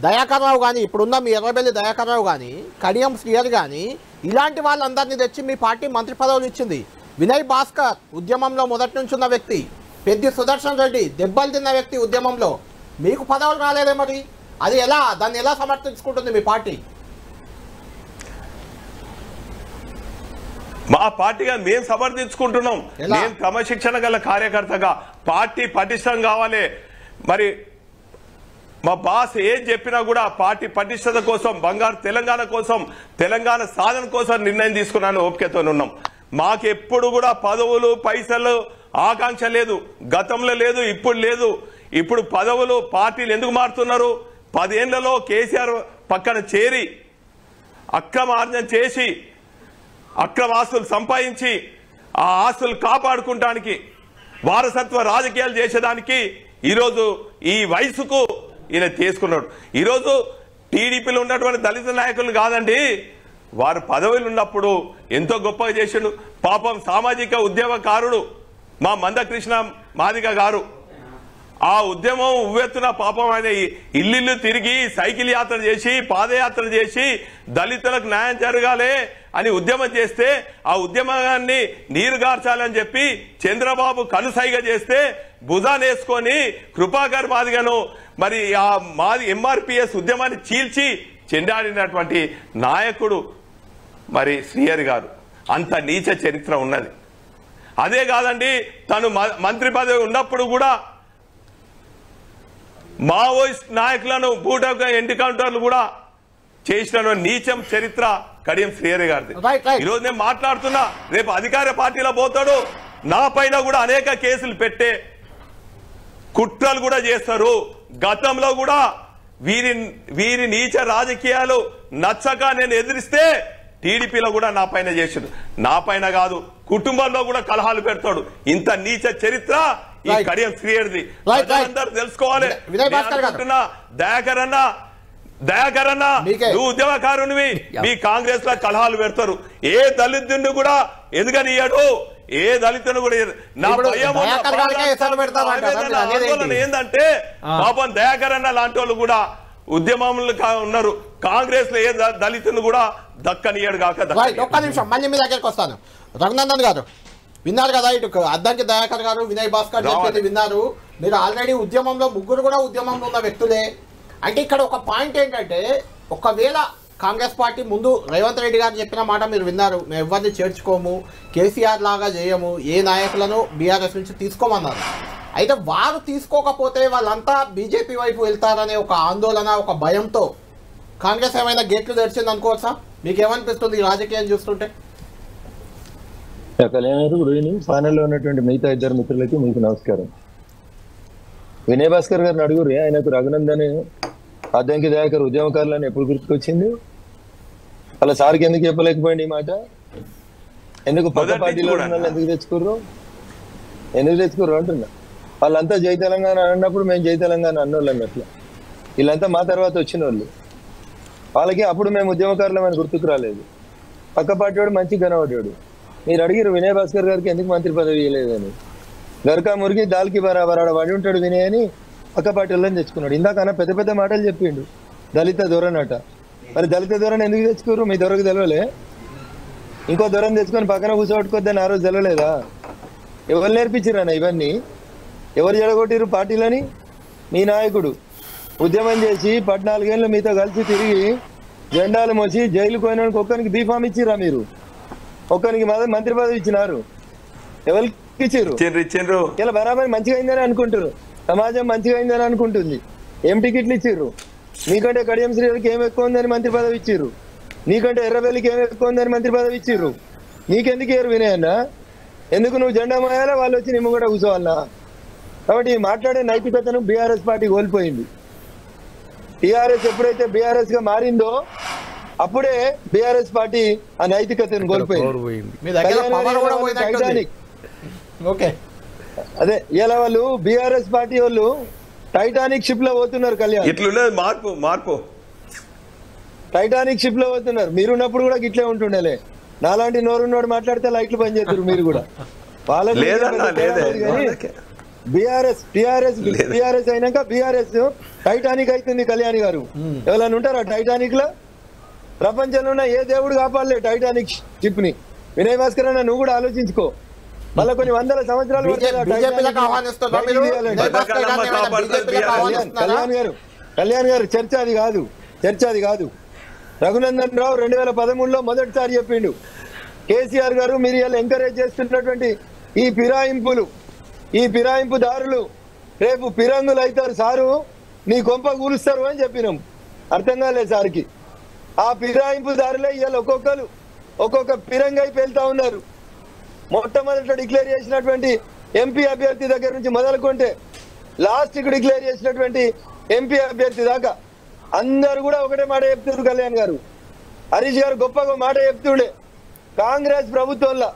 దయాకర్ రావు కానీ, ఇప్పుడున్న మీ ఎర్రబెల్లి దయాకర్ రావు కానీ, కడియం శ్రీయర్ కానీ, ఇలాంటి వాళ్ళందరినీ తెచ్చి మీ పార్టీ మంత్రి పదవులు ఇచ్చింది. వినయ్ భాస్కర్ ఉద్యమంలో మొదటి నుంచి ఉన్న వ్యక్తి, పెద్ది సుదర్శన్ రెడ్డి దెబ్బలు తిన్న వ్యక్తి ఉద్యమంలో, మీకు పదవులు రాలేదే మరి? అది ఎలా, దాన్ని ఎలా సమర్థించుకుంటుంది మీ పార్టీ? మా పార్టీగా మేము సమర్థించుకుంటున్నాం. నేను క్రమశిక్షణ గల కార్యకర్తగా పార్టీ పటిష్టం కావాలి. మరి మా బాస్ ఏం చెప్పినా కూడా పార్టీ పటిష్టత కోసం, బంగారు తెలంగాణ కోసం, తెలంగాణ సాధన కోసం నిర్ణయం తీసుకున్నాను, ఓపికతో ఉన్నాం. మాకెప్పుడు కూడా పదవులు పైసలు ఆకాంక్ష లేదు, గతంలో లేదు, ఇప్పుడు లేదు. ఇప్పుడు పదవులు పార్టీలు ఎందుకు మారుతున్నారు? 10 ఏళ్లలో కేసీఆర్ పక్కన చేరి అక్రమ ఆర్జన చేసి అక్రమ ఆస్తులు సంపాదించి ఆ ఆస్తులు కాపాడుకుంటానికి, వారసత్వ రాజకీయాలు చేసేదానికి ఈరోజు ఈ వయసుకు ఈయన తీసుకున్నాడు. ఈరోజు టీడీపీలో ఉన్నటువంటి దళిత నాయకులు కాదండి, వారు పదవులు ఉన్నప్పుడు ఎంతో గొప్పగా చేసిండు. పాపం సామాజిక ఉద్యమకారుడు మా మందకృష్ణ మాదిగ గారు, ఆ ఉద్యమం ఉవ్వెత్తున పాపం ఆయన ఇల్లు తిరిగి సైకిల్ యాత్ర చేసి, పాదయాత్ర చేసి దళితులకు న్యాయం జరగాలి అని ఉద్యమం చేస్తే, ఆ ఉద్యమాన్ని నీరుగార్చాలని చెప్పి చంద్రబాబు కనుసైగ చేస్తే భుజానేసుకొని కృపాకర్ మాదిగను మరి ఆ మాది ఎంఆర్పిఎస్ ఉద్యమాన్ని చీల్చి చెండాడినటువంటి నాయకుడు మరి శ్రీహరి గారు. అంత నీచ చరిత్ర ఉన్నది. అదే కాదండి, తను మంత్రి పదవి ఉన్నప్పుడు కూడా మావోయిస్ట్ నాయకులను బూటక ఎన్కౌంటర్లు కూడా చేసిన నీచం చరిత్ర కడియం శ్రీహరి గారిది. ఈరోజు నేను మాట్లాడుతున్నా, రేపు అధికార పార్టీలో పోతాడు, నా పైన కూడా అనేక కేసులు పెట్టే కుట్రలు కూడా చేస్తారు. గతంలో కూడా వీరి నీచ రాజకీయాలు నచ్చక నేను ఎదిరిస్తే టీడీపీలో కూడా నా పైన చేసాడు. నా పైన కాదు, కుటుంబంలో కూడా కలహాలు పెడతాడు. ఇంత నీచ చరిత్ర ఈ కడియం శ్రీహరిది. అందరూ తెలుసుకోవాలి. దయాకర్ అన్న నువ్వు ఉద్యమకారునివి, మీ కాంగ్రెస్ లో కలహాలు పెడతారు. ఏ దళితుడిని కూడా ఎదుగనియాడు, ఏ దళితుని కూడా. నా భయం ఏంటంటే పాపం దయాకర్ అన్న లాంటి వాళ్ళు కూడా ఉద్యమంలో ఉన్నారు. కాంగ్రెస్ లో ఏ దళితుని కూడా దక్కనియాడు కాక. ఒక్క నిమిషం, మళ్ళీ మీ దగ్గరికి వస్తాను. రఘునందన్ గారు విన్నారు కదా, ఇటు అద్దంకి దయాకర్ గారు, వినయ్ భాస్కర్ చెప్పేది విన్నారు. మీరు ఆల్రెడీ ఉద్యమంలో, ముగ్గురు కూడా ఉద్యమంలో ఉన్న వ్యక్తులే. అంటే ఇక్కడ ఒక పాయింట్ ఏంటంటే, ఒకవేళ కాంగ్రెస్ పార్టీ ముందు రేవంత్ రెడ్డి గారు చెప్పిన మాట మీరు విన్నారు, మేము ఎవరిని చేర్చుకోము, కేసీఆర్ లాగా చేయము, ఏ నాయకులను బీఆర్ఎస్ నుంచి తీసుకోమన్నారు. అయితే వారు తీసుకోకపోతే వాళ్ళంతా బీజేపీ వైపు వెళ్తారనే ఒక ఆందోళన, ఒక భయంతో కాంగ్రెస్ ఏమైనా గేట్లు తెరిచింది అనుకోవచ్చా? మీకేమనిపిస్తుంది ఈ రాజకీయం చూస్తుంటే? ఫైనల్లో ఉన్నటువంటి మిగతా ఇద్దరు మిత్రులకి మీకు నమస్కారం. వినయ్ భాస్కర్ గారిని అడుగురు, ఆయనకు రఘునందన్ అద్దంకి దయాకర్ ఉద్యమకారులని ఎప్పుడు గుర్తుకొచ్చింది? వాళ్ళ సార్కి ఎందుకు చెప్పలేకపోయింది ఈ మాట? ఎందుకు పక్క పార్టీలో ఎందుకు తెచ్చుకుర్రు అంటున్నా. వాళ్ళంతా జై తెలంగాణ అన్నప్పుడు మేము జై తెలంగాణ అన్నోళ్ళం. అట్లా వీళ్ళంతా మా తర్వాత వచ్చిన వాళ్ళు. వాళ్ళకి అప్పుడు మేము ఉద్యమకారులమని గుర్తుకు రాలేదు. పక్క పార్టీ వాడు మంచి కనబడ్డాడు. మీరు అడిగిరు వినయ్ భాస్కర్ గారికి ఎందుకు మంత్రి పదవి ఇవ్వలేదని. గరకా మురిగి దాల్కి బరాబరాడ పడి ఉంటాడు వినయ్ అని పక్క పార్టీ వాళ్ళని తెచ్చుకున్నాడు. ఇందాక అన్న పెద్ద పెద్ద మాటలు చెప్పిండు. దళిత దొరనట. మరి దళిత దొరని ఎందుకు తెచ్చుకోరు? మీ దొరకు తెలవలే? ఇంకో దొరని తెచ్చుకొని పక్కన కూర్చోబెట్టుకోద్దని ఆ రోజు తెలవలేదా? ఎవరు నేర్పించిరన్న ఇవన్నీ? ఎవరు జడగొట్టిరు పార్టీలని? మీ నాయకుడు ఉద్యమం చేసి 14 ఏళ్ళు మీతో కలిసి తిరిగి జెండాలు మోసి జైలుకు పోయినానికి ఒక్కరికి బీఫామ్ ఇచ్చిరా? మీరు ఒక్కరికి మంత్రి పదవి ఇచ్చినారు. ఎవరికి ఇచ్చిర్రు? ఇలా బరాబర్ మంచిగా అయిందని అనుకుంటారు. సమాజం మంచిగా అయిందని అనుకుంటుంది. ఏం టికెట్లు ఇచ్చిర్రు? నీకంటే కడియం శ్రీకి ఏం ఎక్కువ ఉందని మంత్రి పదవి ఇచ్చిర్రు. నీకంటే ఎర్రబెల్లికి ఏం ఎక్కువ ఉందని మంత్రి పదవి ఇచ్చిర్రు. నీకెందుకు ఇయ్యరు వినయన్న? ఎందుకు నువ్వు జెండా మోయాలా? వాళ్ళు వచ్చి నిమ్మ కూడా కూర్చోవాలన్నా? కాబట్టి మాట్లాడే నైతికతను బీఆర్ఎస్ పార్టీ కోల్పోయింది. టీఆర్ఎస్ ఎప్పుడైతే బీఆర్ఎస్ గా మారిందో అప్పుడే బీఆర్ఎస్ పార్టీ ఆ నైతికతను కోల్పోయింది. అదే ఇలా వాళ్ళు బీఆర్ఎస్ పార్టీ వాళ్ళు టైటానిక్ షిప్ లో పోతున్నారు. కళ్యాణ్ మార్పు టైటానిక్ షిప్ లో పోతున్నారు. మీరున్నప్పుడు కూడా గిట్లే ఉంటుండేలే. నాలాంటి నోరున్నోడు మాట్లాడితే లైట్లు బంద్ చేస్తారు మీరు కూడా. వాళ్ళకి టిఆర్ఎస్ అయినాక బీఆర్ఎస్ టైటానిక్ అవుతుంది. కళ్యాణి గారు ఎవరైనా ఉంటారా టైటానిక్ లో? ప్రపంచంలో ఉన్న ఏ దేవుడు కాపాడలే టైటానిక్ షిప్ ని. వినయ్ భాస్కర్ అన్న నువ్వు కూడా ఆలోచించుకో. మళ్ళీ కొన్ని వందల సంవత్సరాలు కళ్యాణ్ గారు చర్చ అది కాదు. రఘునందన్ రావు 2013లో మొదటిసారి చెప్పిండు. కేసీఆర్ గారు మీరు ఇలా ఎంకరేజ్ చేస్తున్నటువంటి ఈ ఫిరాయింపుదారులు రేపు ఫిరంగులు అవుతారు సారు, నీ కొంప కూలుస్తారు అని చెప్పినాం. అర్థం కాలేదు సార్కి. ఆ ఫిరాయింపుదారులే ఇవాళ ఒక్కొక్క ఫిరంగి అయిపోయి వెళ్తా ఉన్నారు. మొట్టమొదట డిక్లేర్ చేసినటువంటి ఎంపీ అభ్యర్థి దగ్గర నుంచి మొదలుకుంటే లాస్ట్ కి డిక్లేర్ చేసినటువంటి ఎంపీ అభ్యర్థి దాకా అందరు కూడా ఒకటే మాట చెప్తున్నారు. కళ్యాణ్ గారు, హరీష్ గారు గొప్పగా మాట చెప్తుండే. కాంగ్రెస్ ప్రభుత్వంలో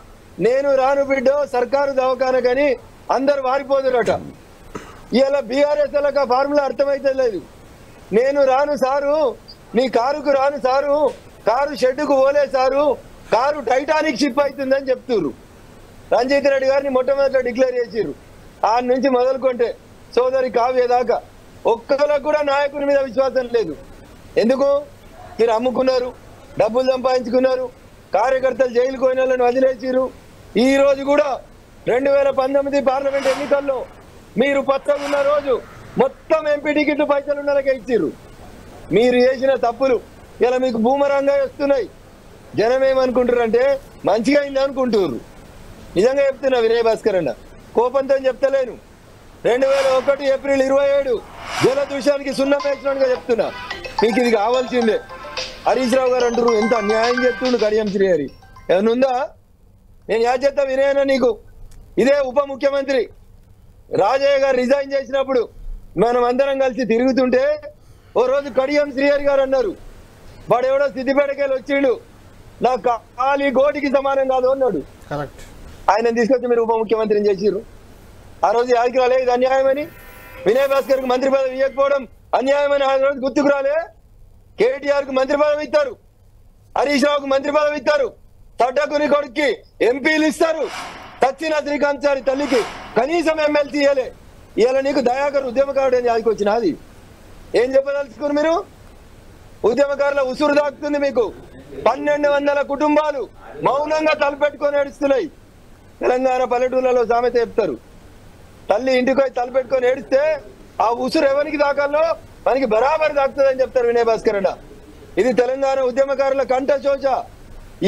నేను రాను బిడ్డో సర్కారు దవాఖానా కానీ అందరు వారిపోదురట. ఇలా బీఆర్ఎస్ ఆ ఫార్ములా అర్థమైతే లేదు. నేను రాను సారు, నీ కారుకు రాను సారు, కారు షెడ్డుకు పోలే సారు, కారు టైటానిక్ షిప్ అవుతుందని చెప్తున్నారు. రంజిత్ రెడ్డి గారిని మొట్టమొదట డిక్లేర్ చేసిర్రు. ఆ నుంచి మొదలుకుంటే సోదరి కావ్య దాకా ఒక్కరికి కూడా నాయకుని మీద విశ్వాసం లేదు. ఎందుకు? మీరు అమ్ముకున్నారు, డబ్బులు సంపాదించుకున్నారు, కార్యకర్తలు జైలుకు పోయిన వాళ్ళని వదిలేసిరు. ఈ రోజు కూడా 2019 పార్లమెంట్ ఎన్నికల్లో మీరు పచ్చగున్న రోజు మొత్తం ఎంపీ టికెట్లు పైసలు ఉన్న వాళ్ళకే ఇచ్చిర్రు. మీరు చేసిన తప్పులు ఇలా మీకు బూమరంగా వస్తున్నాయి. జనం ఏమనుకుంటారు అంటే మంచిగా అయింది అనుకుంటున్నారు. నిజంగా చెప్తున్నా వినయ్ భాస్కర్ అన్న, కోపంతో చెప్తలేను. 2001 ఏప్రిల్ 27 జలదూషానికి సున్నం వేసినట్టుగా చెప్తున్నా. మీకు ఇది కావాల్సిందే. హరీష్ రావు గారు అంటారు ఎంత అన్యాయం చెప్తుండు కడియం శ్రీ గారి. ఏమన్నా ఉందా? నేను యా చేస్తా వినయన నీకు. ఇదే ఉప ముఖ్యమంత్రి రాజయ్య గారు రిజైన్ చేసినప్పుడు మనం అందరం కలిసి తిరుగుతుంటే ఓ రోజు కడియం శ్రీహరి గారు అన్నారు, వాడు ఎవడో సిద్దిపేటకెళ్ళి వచ్చిండు, నా ఖాళీ గోటికి సమానం కాదు అన్నాడు. ఆయన తీసుకొచ్చి మీరు ఉప ముఖ్యమంత్రిని చేసిర్రు. ఆ రోజు యాదికి రాలే ఇది అన్యాయమని? వినయ్ భాస్కర్ కు మంత్రి పదవి ఇవ్వకపోవడం అన్యాయమని ఆ రోజు గుర్తుకు రాలే? కేటీఆర్ కు మంత్రి పదవి ఇస్తారు, హరీష్ రావుకు మంత్రి పదవి ఇస్తారు, తడ్డకుని కొడుక్కి ఎంపీలు ఇస్తారు, తచ్చిన శ్రీకాంత్ చారి తల్లికి కనీసం ఎమ్మెల్సీ ఇవ్వలే. ఇవాళ నీకు దయాకర్ ఉద్యమకారుడు అని యాదికి వచ్చిన అది ఏం చెప్పదలుచుకున్నారు మీరు? ఉద్యమకారుల ఉసురు దాక్కుతుంది మీకు. 1200 కుటుంబాలు మౌనంగా తలపెట్టుకొని ఏడుస్తున్నాయి. తెలంగాణ పల్లెటూళ్ళలో సామెత చెప్తారు, తల్లి ఇంటికి తలపెట్టుకొని ఏడిస్తే ఆ ఉసురు ఎవరికి దాకాలో మనకి బరాబర్ దాకుతుందని చెప్తారు వినయ్ భాస్కర్ అన్న. ఇది తెలంగాణ ఉద్యమకారుల కంఠ శోష.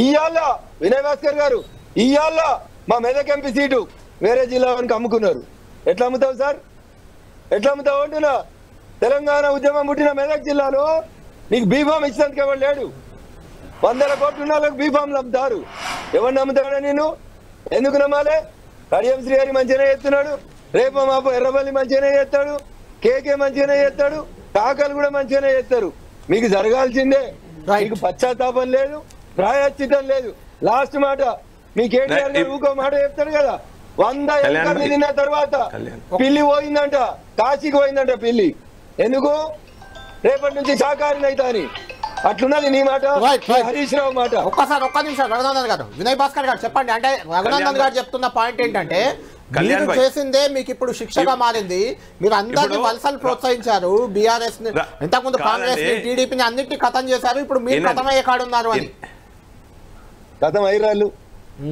ఇయ్యాల వినయ్ భాస్కర్ గారు ఇయ్యాల మా మెదక్ ఎంపీ సీటు వేరే జిల్లాకి అమ్ముకున్నారు. ఎట్లా అమ్ముతావు సార్? ఎట్లా అమ్ముతావు అంటున్నా? తెలంగాణ ఉద్యమం పుట్టిన మెదక్ జిల్లాలో నీకు బీఫామ్ ఇచ్చినందుకు ఎవరు లేడు. 100 కోట్ల వాళ్ళకి బీఫామ్లు అమ్ముతారు. ఎవరిని నమ్ముతాడా నేను? ఎందుకు నమ్మాలి? కడియం శ్రీహరి మంచిగానే చేస్తున్నాడు, రేపు మాపు ఎర్రబల్లి మంచిగానే చేస్తాడు, కేకే మంచిగానే చేస్తాడు, కాకలు కూడా మంచిగానే చేస్తారు. మీకు జరగాల్సిందే. మీకు పశ్చాత్తాపం లేదు, ప్రాయశ్చితం లేదు. లాస్ట్ మాట మీ కేటీఆర్ గారు ఊకో మాట చెప్తాడు కదా, 100 ఎకర్లు తిన్న తర్వాత పిల్లి పోయిందంట, కాశీకి పోయిందంట పిల్లి. ఎందుకు? రేపటి నుంచి శాకాహారిని అవుతా అని. అట్లున్నది నీ మాట, హరీష్ రావు మాట. ఒక్క నిమిషం రఘునందన్ గారు, వినయ్ భాస్కర్ గారు చెప్పండి. అంటే రఘునందన్ గారు చెప్తున్న పాయింట్ ఏంటంటే మీరు చేసిందే మీకు ఇప్పుడు శిక్షగా మారింది. మీరు అందరినీ వలసలు ప్రోత్సహించారు, బీఆర్ఎస్ ఇంతకుముందు కాంగ్రెస్ ని, టీడీపీని అన్నింటినీ ఖతం చేశారు. ఇప్పుడు మీరు ఖతమయ్యే కాడున్నారు అని. ఖతం అయ్యారు,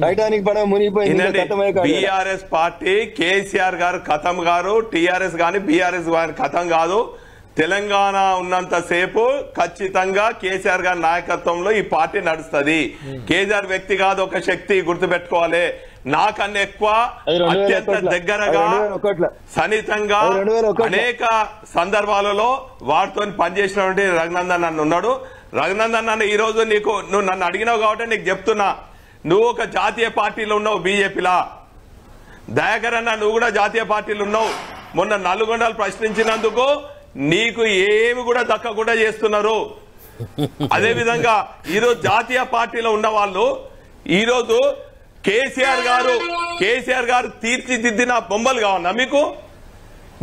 టైటానిక్ పడవ మునిగిపోయింది. బీఆర్ఎస్ పార్టీ కేసీఆర్ గారు ఖతం గారు, టీఆర్ఎస్ గాని బీఆర్ఎస్ గాని ఖతం కాదు. తెలంగాణ ఉన్నంతసేపు ఖచ్చితంగా కేసీఆర్ గారి నాయకత్వంలో ఈ పార్టీ నడుస్తుంది. కేసీఆర్ వ్యక్తి కాదు, ఒక శక్తి, గుర్తుపెట్టుకోవాలి. నాకన్నా ఎక్కువ అత్యంత దగ్గరగా సన్నిహితంగా అనేక సందర్భాలలో వారితో పనిచేసినటువంటి రఘునందన్ అన్న ఉన్నాడు. రఘునందన్ అన్న ఈ రోజు నువ్వు నన్ను అడిగినావు కాబట్టి నీకు చెప్తున్నా, నువ్వు ఒక జాతీయ పార్టీలో ఉన్నావు, బీజేపీలా. దయాకర్ అన్న నువ్వు కూడా జాతీయ పార్టీలు ఉన్నావు. మొన్న నల్గొండలు ప్రశ్నించినందుకు నీకు ఏమి కూడా దక్కకుండా చేస్తున్నారు. అదే విధంగా ఈరోజు జాతీయ పార్టీలో ఉన్న వాళ్ళు ఈరోజు కేసీఆర్ గారు తీర్చిదిద్దిన బొమ్మలు కావన్నా మీకు?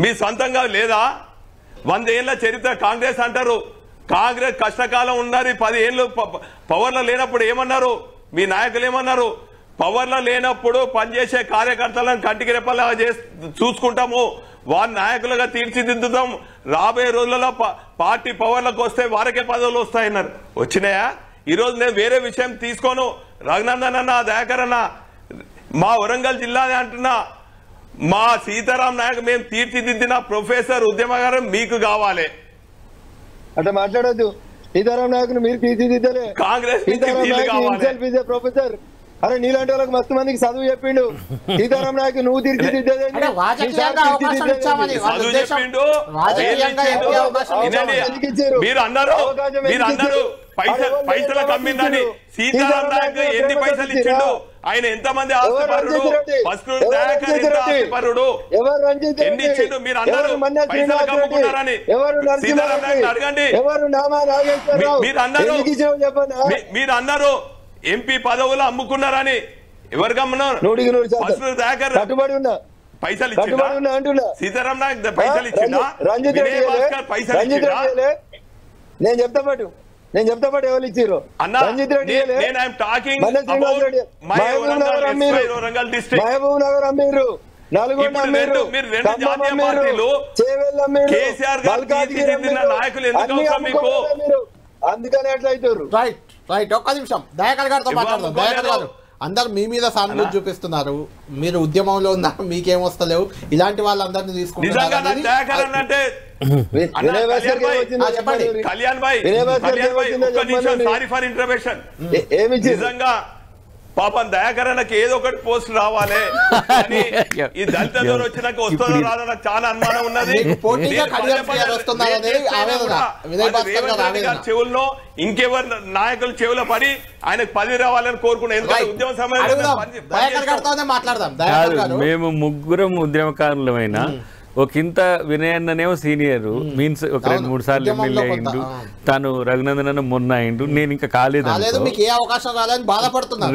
మీ సొంతంగా లేదా? 100 ఏళ్ల చరిత్ర కాంగ్రెస్ అంటారు. కాంగ్రెస్ కష్టకాలం ఉన్నారు. 10 ఏళ్ళు పవర్లో లేనప్పుడు ఏమన్నారు మీ నాయకులు? ఏమన్నారు? పవర్లో లేనప్పుడు పనిచేసే కార్యకర్తలను కంటికి రెప్పలా చూసుకుంటాము, వారి నాయకులుగా తీర్చిదిద్దుతాం, రాబోయే రోజులలో పార్టీ పవర్లకు వస్తే వారికే పదవులు వస్తాయన్నారు. వచ్చినాయా? ఈరోజు నేను వేరే విషయం తీసుకోను. రఘునందన్ అన్న, దయాకర్ అన్న, మా వరంగల్ జిల్లానే అంటున్నా, మా సీతారాం నాయక్ మేము తీర్చిదిద్దిన ప్రొఫెసర్ ఉద్యమగారం మీకు కావాలి. అట్లా మాట్లాడొద్దు. సీతారాం నాయకులు మీరు తీర్చిదిద్దలే, కాంగ్రెస్ ప్రొఫెసర్. అరే నీలాంటి వాళ్ళకి మస్తు మందికి చదువు చెప్పిండు. సీతారాం నాయకు నువ్వు తీర్చిదిద్దేది మీరు అన్నారు పైసలు కమ్మిందని. సీతారాం నాయక్ ఎన్ని పైసలు ఇచ్చిండు? ఆయన ఎంతమంది ఆస్తిపరుడు? ఫస్ట్ ఆస్తిపరుడు ఎన్ని ఇచ్చిండు? మీరు అన్నారు పైసలు కమ్ముకున్నారని. సీతారాం నాయక్ అడగండి. మీరు అన్నారు ఎంపీ పదవులు అమ్ముకున్నారని. ఎవరు కమ్మున్నారు? పైసలు ఇచ్చిందా? సీతారాం నాయక్ పైసలు ఇచ్చిందా? పైసలు ఇచ్చిందా? నేను చెప్తా పాటు ఎవరు ఇచ్చారు? రంజిత్ రెడ్డి, మహబూబ్ నగర్ అమ్మీరు, నల్గొండ అమ్మీరు, అందుకని ఎట్లా అవుతారు? రైట్, ఒక్క నిమిషం దయాకర్ గారితో మాట్లాడదాం. దయాకర్ గారు, అందరు మీ మీద సానుభూతి చూపిస్తున్నారు. మీరు ఉద్యమంలో ఉన్నారు, మీకేం వస్తలేవు, ఇలాంటి వాళ్ళందరినీ తీసుకుంటున్నారు. కళ్యాణ్ భాయ్, సారీ ఫర్ ఇంటర్వెన్షన్. నిజంగా పాపం దయాకరణకి ఏదో ఒకటి పోస్ట్ రావాలి. ఈ దళిత దూరం వచ్చినాక వస్తుందో రాదో నాకు చాలా అనుమానం ఉన్నది. చెవుల్లో ఇంకెవరు నాయకులు చెవులో పడి ఆయనకు 10 రావాలని కోరుకున్నాం. ఎందుకంటే ఉద్యమ సమయంలో మేము ముగ్గురం ఉద్యమకారులమైన ఒకంత వినయన్ననేమో సీనియర్, మీన్స్ ఒక 2-3 సార్లు ఎమ్మెల్యే అయిండు. తను రఘునందన్ అన్న మొన్న అయిండు, నేను ఇంకా కాలేదు.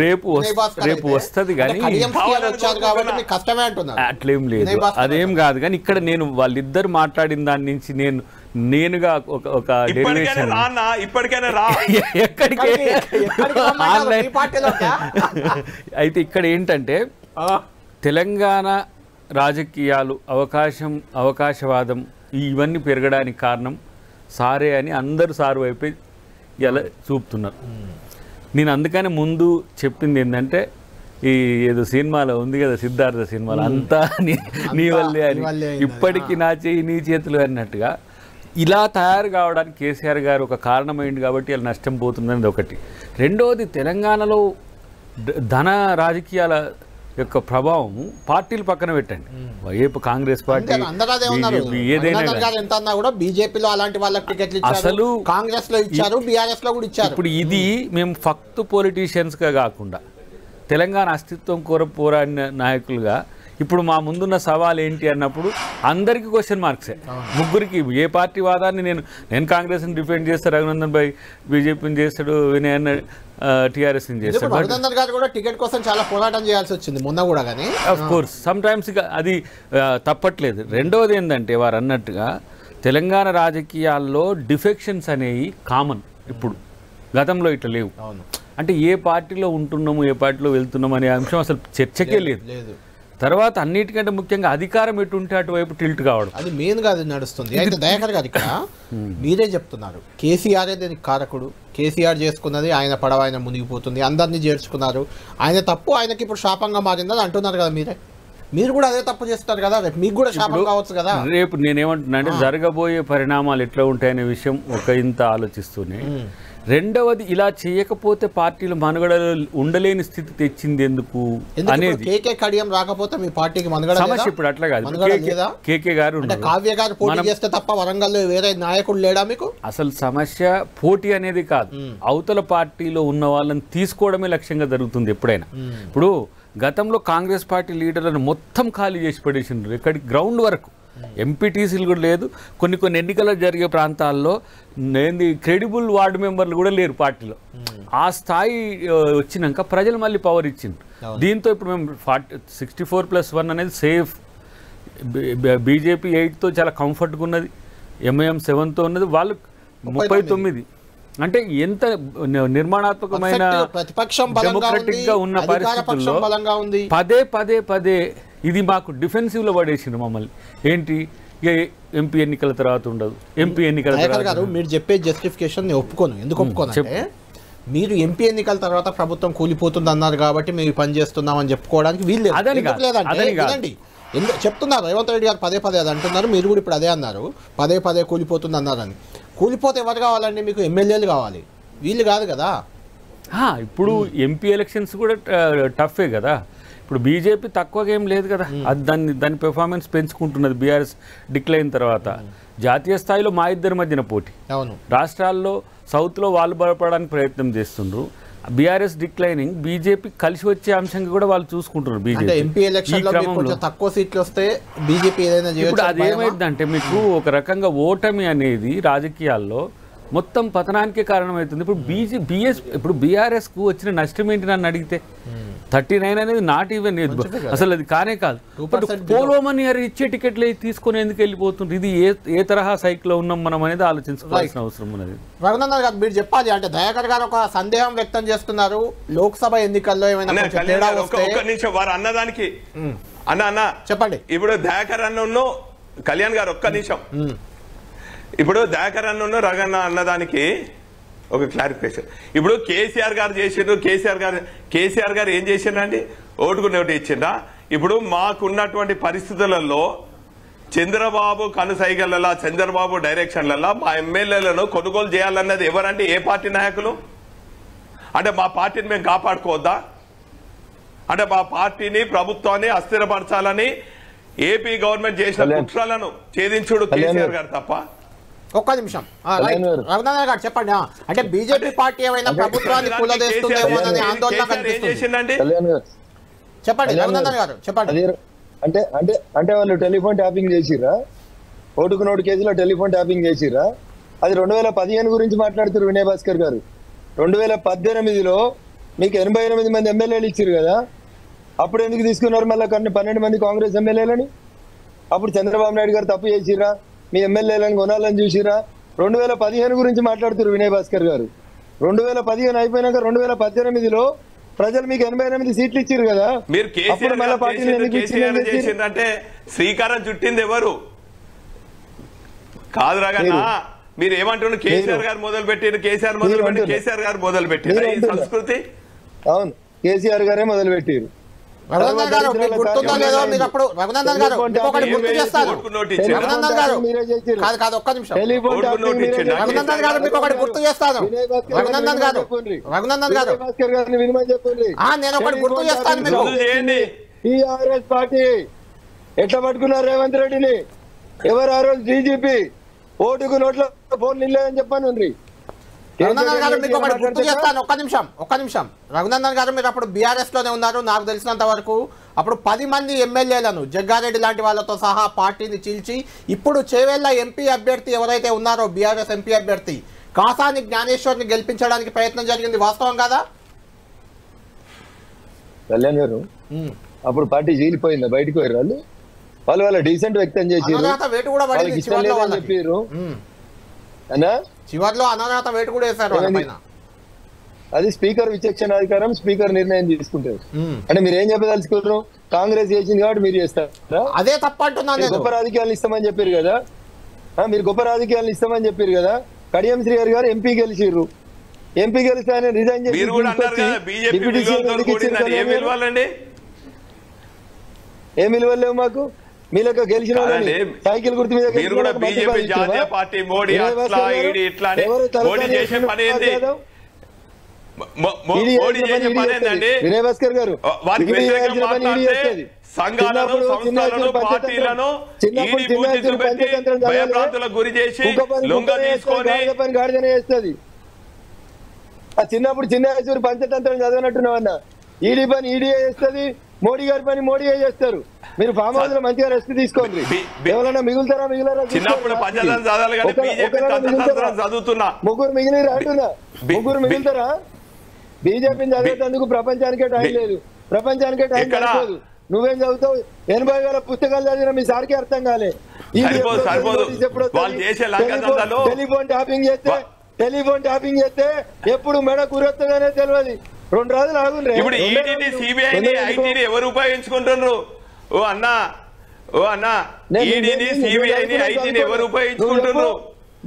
రేపు వస్తుంది కానీ అట్లేం లేదు, అదేం కాదు. కానీ ఇక్కడ నేను వాళ్ళిద్దరు మాట్లాడిన దాని నుంచి నేనుగా ఒక డెరివేషన్ అయితే ఇక్కడ ఏంటంటే తెలంగాణ రాజకీయాలు అవకాశవాదం ఇవన్నీ పెరగడానికి కారణం సారే అని అందరూ సారు వైపే ఇలా చూపుతున్నారు. నేను అందుకని ముందు చెప్పింది ఏంటంటే, ఈ ఏదో సినిమాలో ఉంది కదా, సిద్ధార్థ సినిమాలో, అంతా నీ వల్లే అని, ఇప్పటికీ నా చేయి నీ చేతులు అన్నట్టుగా ఇలా తయారు కావడానికి కేసీఆర్ గారు ఒక కారణమైంది కాబట్టి ఇలా నష్టం పోతుందనేది ఒకటి. రెండవది, తెలంగాణలో ధన రాజకీయాల యొక్క ప్రభావం పార్టీలు పక్కన పెట్టండి, వైపు కాంగ్రెస్ పార్టీ బీజేపీలో అలాంటి వాళ్ళకి టికెట్లు అసలు కాంగ్రెస్ లో ఇచ్చారు, బీఆర్ఎస్ లో కూడా ఇచ్చారు. ఇప్పుడు ఇది మేము ఫక్త్ పొలిటీషియన్స్ గా కాకుండా తెలంగాణ అస్తిత్వం పోరాడిన నాయకులుగా ఇప్పుడు మా ముందున్న సవాల్ ఏంటి అన్నప్పుడు అందరికీ క్వశ్చన్ మార్క్సే. ముగ్గురికి ఏ పార్టీ వాదాన్ని నేను కాంగ్రెస్ని డిఫెండ్ చేస్తాను, రఘునందన్ భాయ్ బీజేపీని చేస్తాడు, వినయన్ టీఆర్ఎస్ చేస్తాడు. రఘునందన్ గారు కూడా టికెట్ కోసం చాలా పోరాటం చేయాల్సి వచ్చింది మొన్న కూడా. కానీ ఆఫ్ కోర్స్ సమ్ టైమ్స్ అది తప్పట్లేదు. రెండవది ఏంటంటే వారు అన్నట్టుగా తెలంగాణ రాజకీయాల్లో డిఫెక్షన్స్ అనేవి కామన్. ఇప్పుడు గతంలో ఇట్లా లేవు. అంటే ఏ పార్టీలో ఉంటున్నాము ఏ పార్టీలో వెళ్తున్నాము అనే అంశం అసలు చర్చకే లేదు. తర్వాత అన్నిటికంటే ముఖ్యంగా అధికారం ఎటుంటే అటువైపు టిల్ట్ కావడం, అది మెయిన్గా అది నడుస్తుంది. అయితే దయాకర్ గారు ఇక్కడ మీరే చెప్తున్నారు కేసీఆరే దీనికి కారకుడు, కేసీఆర్ చేసుకున్నది ఆయన పడవ ఆయన మునిగిపోతుంది, అందరినీ చేర్చుకున్నారు, ఆయన తప్పు ఆయనకి ఇప్పుడు శాపంగా మారిందని అంటున్నారు కదా మీరే. మీరు కూడా అదే తప్పు చేస్తారు కదా, రేపు మీకు కూడా శాపం కావచ్చు కదా. రేపు నేనేమంటున్నా అంటే జరగబోయే పరిణామాలు ఎట్లా ఉంటాయనే విషయం ఒక ఇంత ఆలోచిస్తూనే, రెండవది ఇలా చేయకపోతే పార్టీలు మనుగడలో ఉండలేని స్థితి తెచ్చింది ఎందుకు అనేది కేకే కడియం రాకపోతే మీ పార్టీకి మనుగడ సమస్య. ఇప్పుడు అట్లా కాదు, కేకే గారు కావ్య గారు పోటీ చేస్తే తప్ప వరంగల్లో వేరే నాయకుడు లేడా మీకు? అసలు సమస్య పోటీ అనేది కాదు, అవతల పార్టీలో ఉన్న వాళ్ళని తీసుకోవడమే లక్ష్యంగా జరుగుతుంది ఎప్పుడైనా. ఇప్పుడు గతంలో కాంగ్రెస్ పార్టీ లీడర్లను మొత్తం ఖాళీ చేసి పడేసిండ్రు, ఎక్కడికి గ్రౌండ్ వరకు. ఎంపీటీసీలు కూడా లేదు, కొన్ని ఎన్నికలు జరిగే ప్రాంతాల్లో క్రెడిబుల్ వార్డు మెంబర్లు కూడా లేరు పార్టీలో. ఆ స్థాయి వచ్చినాక ప్రజలు మళ్ళీ పవర్ ఇచ్చిండ్రు. దీంతో ఇప్పుడు మేము 64+1 అనేది సేఫ్, బీజేపీ 8తో చాలా కంఫర్ట్గా ఉన్నది, ఎంఐఎం 7తో ఉన్నది, వాళ్ళు 39. అంటే ఎంత నిర్మాణాత్మకమైన డెమోక్రటిక్ గా ఉన్న పరిస్థితుల్లో పదే ఇది మాకు డిఫెన్సివ్ లో పడేసింది మమ్మల్ని. ఏంటి ఎంపీ ఎన్నికల తర్వాత ఉండదు, ఎంపీ ఎన్నికల తర్వాత. మీరు చెప్పే జస్టిఫికేషన్ నేను ఒప్పుకోను. ఎందుకు ఒప్పుకోనంటే మీరు ఎంపీ ఎన్నికల తర్వాత ప్రభుత్వం కూలిపోతుంది అన్నారు కాబట్టి మేము పని చేస్తున్నామని చెప్పుకోవడానికి వీళ్ళు లేదండి. ఎందుకు చెప్తున్నారు రేవంత్ రెడ్డి గారు పదే అది అంటున్నారు, మీరు కూడా ఇప్పుడు అదే అన్నారు, పదే కూలిపోతుంది అన్నారని. కూలిపోతే ఎవరు కావాలండి మీకు? ఎమ్మెల్యేలు కావాలి, వీళ్ళు కాదు కదా. ఇప్పుడు ఎంపీ ఎలక్షన్స్ కూడా టఫే కదా. ఇప్పుడు బీజేపీ తక్కువగా ఏం లేదు కదా, అది దాని పెర్ఫార్మెన్స్ పెంచుకుంటున్నది బీఆర్ఎస్ డిక్లైన్ తర్వాత. జాతీయ స్థాయిలో మా ఇద్దరి మధ్యన పోటీ, రాష్ట్రాల్లో సౌత్లో వాళ్ళు బలపడడానికి ప్రయత్నం చేస్తుండ్రు. బీఆర్ఎస్ డిక్లైనింగ్, బీజేపీ కలిసి వచ్చే అంశంగా కూడా వాళ్ళు చూసుకుంటున్నారు. తక్కువ సీట్లు వస్తే బీజేపీ ఏదైనా ఇప్పుడు అదేమైందంటే మీకు ఒక రకంగా ఓటమి అనేది రాజకీయాల్లో మొత్తం పతనానికే కారణమవుతుంది. ఇప్పుడు బీఆర్ఎస్కు వచ్చిన నష్టం ఏంటి నన్ను అడిగితే 39 అనేది నాట్ ఈవెన్, అసలు అది కానే కాదు. పోలోమని ఇచ్చే టికెట్లు తీసుకొని ఎందుకు వెళ్ళిపోతుంది? ఇది ఏ తరహా సైకిల్లో ఉన్నాం మనం అనేది ఆలోచించుకోవాల్సిన అవసరం ఉన్నది. రఘునందన్ గారు మీరు చెప్పాలి. అంటే దయాకర్ గారు ఒక సందేహం వ్యక్తం చేస్తున్నారు, లోక్సభ ఎన్నికల్లో ఏమైనా వారు అన్నదానికి అన్న చెప్పండి. ఇప్పుడు దయాకర్ అన్న కళ్యాణ్ గారు ఒక్క నిమిషం, ఇప్పుడు దయాకర్ అన్న రఘన్న అన్నదానికి ఒక క్లారిఫికేషన్. ఇప్పుడు కేసీఆర్ గారు చేసిండ్రు, కేసీఆర్ గారు ఏం చేసిండ్రండి? ఓటుకు నోటు ఇచ్చిండ్రా? ఇప్పుడు మాకున్నటువంటి పరిస్థితులలో చంద్రబాబు కనుసైగలలో, చంద్రబాబు డైరెక్షన్లలో మా ఎమ్మెల్యేలను కొనుగోలు చేయాలన్నది ఎవరంటే ఏ పార్టీ నాయకులు? అంటే మా పార్టీని మేము కాపాడుకోవద్దా? అంటే మా పార్టీని ప్రభుత్వాన్ని అస్థిరపరచాలని ఏపీ గవర్నమెంట్ చేసిన కుట్రలను ఛేదించుడు కేసీఆర్ గారు తప్ప. ఒక్క నిమిషం రఘునందన్ గారు చెప్పండి. అంటే బీజేపీ పార్టీ ఏమైనా ప్రభుత్వాన్ని కూలదేస్తుందేమో అనే ఆందోళన కనిపిస్తుంది. చెప్పండి రఘునందన్ గారు చెప్పండి. అంటే వాళ్ళు టెలిఫోన్ ట్యాపింగ్ చేసిరా, ఓటుకు నోటు కేసులో టెలిఫోన్ ట్యాపింగ్ చేసిరా? అది 2015 గురించి మాట్లాడుతారు వినయ్ భాస్కర్ గారు. 2018లో మీకు 88 మంది ఎమ్మెల్యేలు ఇచ్చారు కదా, అప్పుడు ఎందుకు తీసుకున్నారు మళ్ళీ 12 మంది కాంగ్రెస్ ఎమ్మెల్యేలని? అప్పుడు చంద్రబాబు నాయుడు గారు తప్పు చేసిరా? మీ ఎమ్మెల్యేలను కొనాలని చూసిరా? 2015 గురించి మాట్లాడుతారు వినయ్ భాస్కర్ గారు. 2015 అయిపోయినాక 2018లో ప్రజలు మీకు 88 సీట్లు ఇచ్చారు కదా, మీరు అంటే శ్రీకారం చుట్టింది ఎవరు? కాదు రాగన్నా, మీరు ఏమంటున్నారు? కేసీఆర్ గారు మొదలు పెట్టారు, కేసీఆర్ గారు మొదలు పెట్టారు ఈ సంస్కృతి. అవును, కేసీఆర్ గారే మొదలు పెట్టారు. రఘునందన్ గారు మీకు గుర్తుందో లేదో, మీరు అప్పుడు రఘునందన్ గారు ఒకటి గుర్తు చేస్తాను. రఘునందన్ గారు కాదు ఒక్క నిమిషం. రఘునందన్ గారు మీకు ఒకటి గుర్తు చేస్తాను. రఘునందన్ గారు నేను ఒకటి గుర్తు చేస్తాను మీకు. టీఆర్ఎస్ పార్టీ ఎట్లా పట్టుకున్నారు రేవంత్ రెడ్డిని? ఎవరు ఆ రోజు డీజీపీ ఓటుకు నోట్ల ఫోన్ నిల్లేదని చెప్పాను. రఘునందన్ గారు మీకు ఒకటి గుర్తు చేస్తాను, ఒక్క నిమిషం. రఘునందన్ గారు మీరు అప్పుడు బీఆర్ఎస్ లోనే ఉన్నారు, నాకు తెలిసినంత వరకు. అప్పుడు 10 మంది ఎమ్మెల్యేలను జగ్గారెడ్డి లాంటి వాళ్ళతో సహా పార్టీని చీల్చి ఇప్పుడు చేవెళ్ల ఎంపీ అభ్యర్థి ఎవరైతే ఉన్నారో బీఆర్ఎస్ ఎంపీ అభ్యర్థి కాసాని జ్ఞానేశ్వర్ని గెలిపించడానికి ప్రయత్నం జరిగింది, వాస్తవం కాదా? కళ్యాణ్ గారు అప్పుడు పార్టీ చీలిపోయిందా? బయటకు పోయారు వాళ్ళు డీసెంట్ వ్యక్తం చేసి చెప్పారు. అన్నా చివర్లో అనర్హత వేటు కూడా వేశారు వాళ్ళ పైన. అది స్పీకర్ విచక్షణాధికారం, స్పీకర్ నిర్ణయం తీసుకుంటారు. అంటే మీరు ఏం చెప్పదలుచుకుంటారు? కాంగ్రెస్ చేసింది కాబట్టి మీరు చేస్తారా? అదే తప్పంటున్నాను. గొప్ప రాజకీయాలు ఇస్తామని చెప్పారు కదా, మీరు గొప్ప రాజకీయాలు ఇస్తామని చెప్పారు కదా. కడియం శ్రీహరి గారు ఎంపీ గెలిచిర్రు, ఎంపీ గెలిస్తే ఆయన రిజైన్ చేసి ఏం విలువలేవు మాకు. మీ లెక్క గెలిచిన సైకిల్ గుర్తు మీద వినయ్ భాస్కర్ గారు గాడిదనే చేస్తుంది. చిన్నప్పుడు చిన్న వయసు పంచతంత్రం చదవనట్టున్నావన్నా. ఈడీ పని ఈడీఏ చేస్తుంది, మోడీ గారి పని మోడీఏ చేస్తారు. మీరు ఫామ్ హౌస్ లో మంచిగా రెస్ట్ తీసుకోండి. ఎవరైనా మిగులుతారా? మిగిలిన ముగ్గురు మిగిలిన అంటున్నా, ముగ్గురు మిగులుతారా? బీజేపీని చదివేందుకు ప్రపంచానికే టైం లేదు, ప్రపంచానికే టైం సరిపోదు. నువ్వేం చదువుతావు? 80,000 పుస్తకాలు చదివిన మీ సార్కి అర్థం కాలే. టెలిఫోన్ ట్యాపింగ్ చేస్తే ఎప్పుడు మెడ కురొస్తుందనే తెలియదు. 2 రోజులు ఆగుండ్రే. ఇప్పుడు ఈడీని, సిబిఐని, ఐటీని ఎవరు ఉపయోగించుకుంటున్నారు? ఓ అన్నా ఈడీని, సిబిఐని, ఐటీని ఎవరు ఉపయోగించుకుంటున్నారు?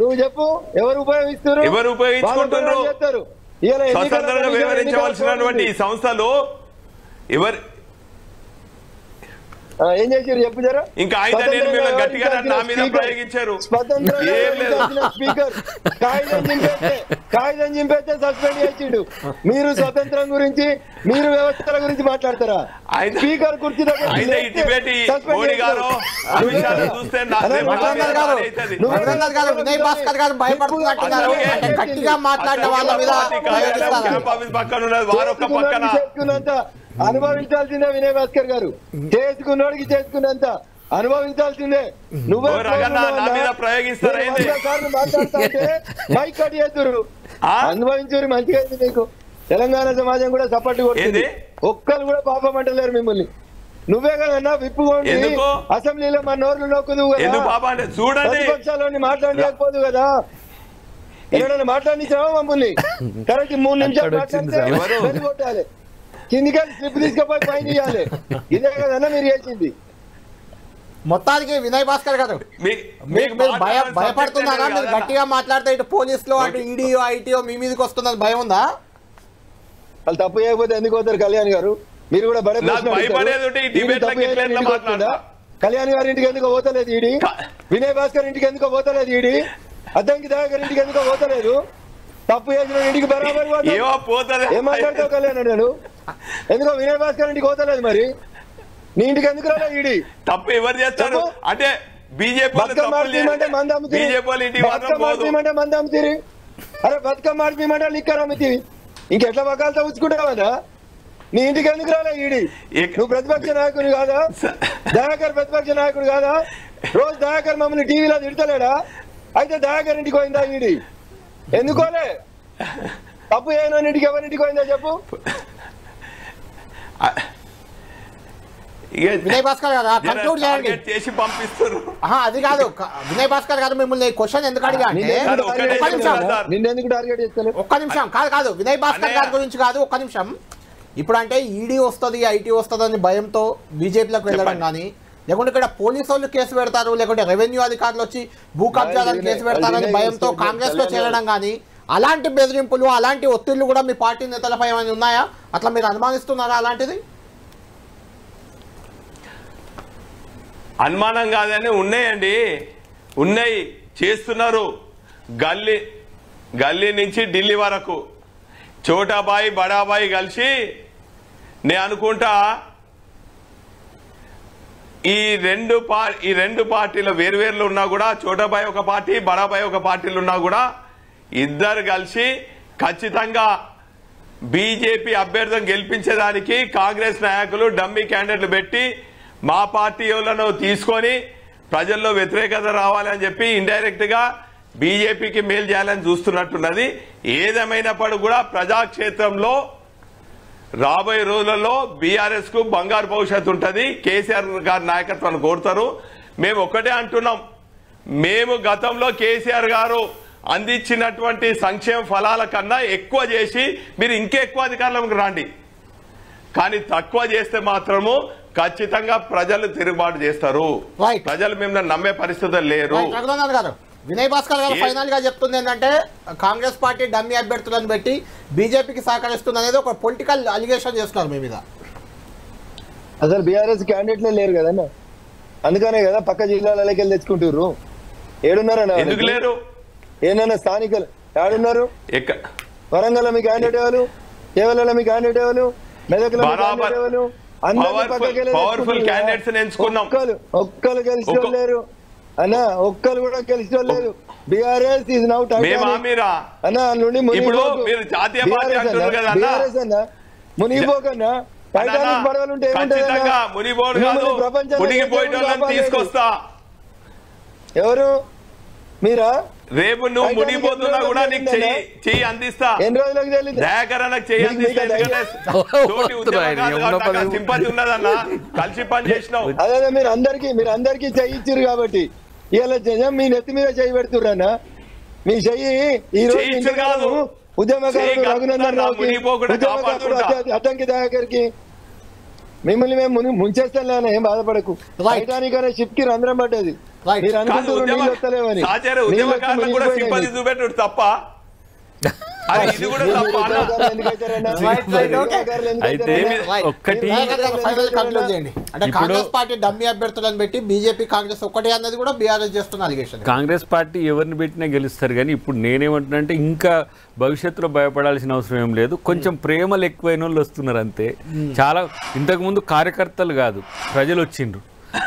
నువ్వు చెప్పు, ఎవరు ఉపయోగిస్తారు? ఎవరు ఉపయోగించుకుంటున్నారు? స్వతంత్రంగా వ్యవహరించవలసినటువంటి ఈ సంస్థలు ఎవరు ఏం చేశారు చెప్పు జరా. ఇంకా ఆయన నేను మీరు గట్టిగా నా మీద ప్రయోగించారు. స్పీకర్ కాగితం చింపేస్తే సస్పెండ్ చేసిండు. మీరు స్వతంత్రం గురించి, మీరు వ్యవస్థల గురించి మాట్లాడతారా? స్పీకర్ కుర్చీ మోడీ గారు చూస్తే వినయ్ భాస్కర్ గారు భయపడుతున్నట్టున్నారు. గట్టిగా మాట్లాడిన వాళ్ళ మీద అనుభవించాల్సిందే వినయ్ భాస్కర్ గారు. చేసుకున్నోడికి చేసుకున్నంత అనుభవించాల్సిందే. నువ్వే మైక్ కట్ చేతురు, అనుభవించరు. మంచిగా అయింది మీకు. తెలంగాణ సమాజం కూడా సపోర్ట్ కొట్టింది. ఒక్కరు కూడా పాపం అంటలేరు మిమ్మల్ని. నువ్వే కదన్నా విప్పుకోండి అసెంబ్లీలో మన నోర్లు నొక్కుదు కదా, ప్రతిపక్షాలని మాట్లాడలేకపోదు కదా. ఎవరైనా మాట్లాడించావా మమ్మల్ని? కరెక్ట్ 3 నిమిషాలు మాట్లాడితే కొట్టాలి, కిందికి స్లిప్ తీసుకుపోయి పైన ఇవ్వాలి. ఇదే కదన్నా మీరు చేసింది. మొత్తానికి వినయ్ భాస్కర్ గారు భయపడుతున్నారా? మీరు గట్టిగా మాట్లాడితే ఇటు పోలీసులు, అటు ఈడీఓ, ఐటీఓ మీ మీదకి వస్తున్నది భయం ఉందా? వాళ్ళు తప్పు చేయకపోతే ఎందుకు పోతారు? కళ్యాణ్ గారు మీరు కూడా కళ్యాణ్ గారి ఇంటికి ఎందుకు పోతలేదు ఈడీ? వినయ్ భాస్కర్ ఇంటికి ఎందుకు పోతలేదు ఈడీ? అద్దంకి దయాకర్ ఇంటికి ఎందుకు పోతలేదు? తప్పు చేసిన ఇంటికి బరాబర్ ఏం మాట్లాడతావు కళ్యాణ్ అన్నాడు? ఎందుకో వినయ్ భాస్కర్ ఇంటికి పోతలేదు, మరి నీ ఇంటికి ఎందుకు రాలేదు ఈడీ? తప్పు ఎవరు చేస్తారు అంటే బీజేపీ బతుకమ్మ ఆడిపిమంటే మంది అమ్ముతీరి. అరే బతుకమ్మ ఆడిపిమంటే లిక్కర్ అమ్ముతీవి. ఇంకెట్లా బకాలతో ఉంచుకుంటావా? నీ ఇంటికి ఎందుకు రాలే ఈడీ? నువ్వు ప్రతిపక్ష నాయకుడు కాదా? దయాకర్ ప్రతిపక్ష నాయకుడు కాదా? రోజు దయాకర్ మమ్మల్ని టీవీలో తిడతలేడా? అయితే దయాకర్ ఇంటికి పోయిందా ఈడీ? ఎందుకోలే? తప్పు చేయను ఇంటికి ఎవరింటికి పోయిందా చెప్పు? వినయ్ భాస్కర్ గారు కంక్లూడ్ చేయండి. అది కాదు వినయ్ భాస్కర్ గారు, మిమ్మల్ని క్వశ్చన్ ఎందుకు అడిగా అంటే ఒక్క నిమిషం కాదు వినయ్ భాస్కర్ గారి గురించి కాదు, ఒక్క నిమిషం. ఇప్పుడు అంటే ఈడీ వస్తుంది, ఐటీ వస్తుంది అని భయంతో బీజేపీలోకి వెళ్ళడం కానీ, లేకుంటే ఇక్కడ పోలీసు వాళ్ళు కేసు పెడతారు, లేకుంటే రెవెన్యూ అధికారులు వచ్చి భూ కబ్జాలను కేసు పెడతారని భయంతో కాంగ్రెస్ లో చేరడం కానీ, అలాంటి బెదిరింపులు, అలాంటి ఒత్తిళ్లు కూడా మీ పార్టీ నేతలపై ఏమైనా ఉన్నాయా? అట్లా మీరు అనుమానిస్తున్నారా? అలాంటిది అనుమానం కాదని ఉన్నాయండి, ఉన్నాయి, చేస్తున్నారు. గల్లీ నుంచి ఢిల్లీ వరకు చోటాబాయి బడాబాయి కలిసి నేను అనుకుంటా ఈ రెండు పార్టీలు వేరువేరులు ఉన్నా కూడా, చోటాబాయి ఒక పార్టీ, బడాబాయి ఒక పార్టీలు ఉన్నా కూడా ఇద్దరు కలిసి ఖచ్చితంగా బీజేపీ అభ్యర్థిని గెలిపించేదానికి కాంగ్రెస్ నాయకులు డమ్మీ క్యాండిడేట్లు పెట్టి మా పార్టీ వాళ్ళను తీసుకొని ప్రజల్లో వ్యతిరేకత రావాలని చెప్పి ఇండైరెక్ట్ గా బీజేపీకి మేలు చేయాలని చూస్తున్నట్టున్నది. ఏదేమైనప్పుడు కూడా ప్రజాక్షేత్రంలో రాబోయే రోజులలో బీఆర్ఎస్ కు బంగారు భవిష్యత్తు ఉంటుంది. కేసీఆర్ గారి నాయకత్వాన్ని కోరుతారు. మేము ఒక్కటే అంటున్నాం, మేము గతంలో కేసీఆర్ గారు అందించినటువంటి సంక్షేమ ఫలాల కన్నా ఎక్కువ చేసి మీరు ఇంకెక్కువ అధికారంలోకి రండి. కానీ తక్కువ చేస్తే మాత్రము ఖచ్చితంగా ప్రజలు తిరుగుబాటు చేస్తారు. ప్రజలు మిమ్మల్ని నమ్మే పరిస్థితులు లేరు. వినయ్ భాస్కర్ గారు ఫైనల్ గా చెప్తుంది ఏంటంటే కాంగ్రెస్ పార్టీ డమ్మీ అభ్యర్థులను పెట్టి బీజేపీకి సహకరిస్తుంది అనేది ఒక పొలిటికల్ అలిగేషన్ చేస్తున్నారు మీ మీద. అసలు బీఆర్ఎస్ క్యాండిడేట్లే లేరు కదన్న, అందుకనే కదా పక్క జిల్లాలకి వెళ్ళి తెచ్చుకుంటారు. ఏడున్నారన్నా? ఎందుకు లేరు? ఏమన్నా స్థానికులు ఏడున్నారు? వరంగల్ మీ క్యాండిడేట్ ఎవరు? కేవలం మీ క్యాండిడేట్ ఎవరు? మెదక్లో ఎవరు? ఒక్కరు గెలిచోలేరు అన్నా, ఒక్కరు కూడా గెలిచోలేరు. బీఆర్ఎస్ ఇస్ నౌ అన్నా నుండి మునిగిపోకన్నా. టైటానిక్ పడవలు ఉంటే తీసుకొస్తా. ఎవరు మీరా? రేపు నువ్వు మునిగిపోతున్నా కూడా నీకు చెయ్యి అందిస్తా. ఎన్ని రోజులకు తెలియదు చెయ్యి అందిస్తా. సింపతి ఉన్నదన్నా, కలిసి పని చేసినావు. అదే మీరు అందరికి చెయ్యి ఇచ్చారు కాబట్టి ఇలా మీ నెత్తి మీద చెయ్యి పెడుతుర్రన్నా. మీ చెయ్యి ఈ రోజు కాదు ఉద్యమకారుడు రఘునందన్ రావుకి, ఉద్యమకారుడు అద్దంకి దయాకర్కి మిమ్మల్ని మేము ముంచేస్తాం. ఏం బాధపడకు. టైటానిక్ అనే షిప్ కి రంధ్రం పడ్డది. మీరు అనుకుంటున్నారు వస్తలేవని. తప్ప ఇది కూడా అంటే కాంగ్రెస్ పార్టీ డమ్మీ అభ్యర్థులను పెట్టి బీజేపీ కాంగ్రెస్ ఒక్కటే అన్నది కూడా బీఆర్ఎస్ చేస్తున్న అలిగేషన్. కాంగ్రెస్ పార్టీ ఎవరిని పెట్టినా గెలుస్తారు కానీ ఇప్పుడు నేనేమంటున్నా అంటే ఇంకా భవిష్యత్తులో భయపడాల్సిన అవసరం ఏం లేదు. కొంచెం ప్రేమలు ఎక్కువైన వాళ్ళు వస్తున్నారు అంతే. చాలా ఇంతకుముందు కార్యకర్తలు కాదు ప్రజలు వచ్చిండ్రు.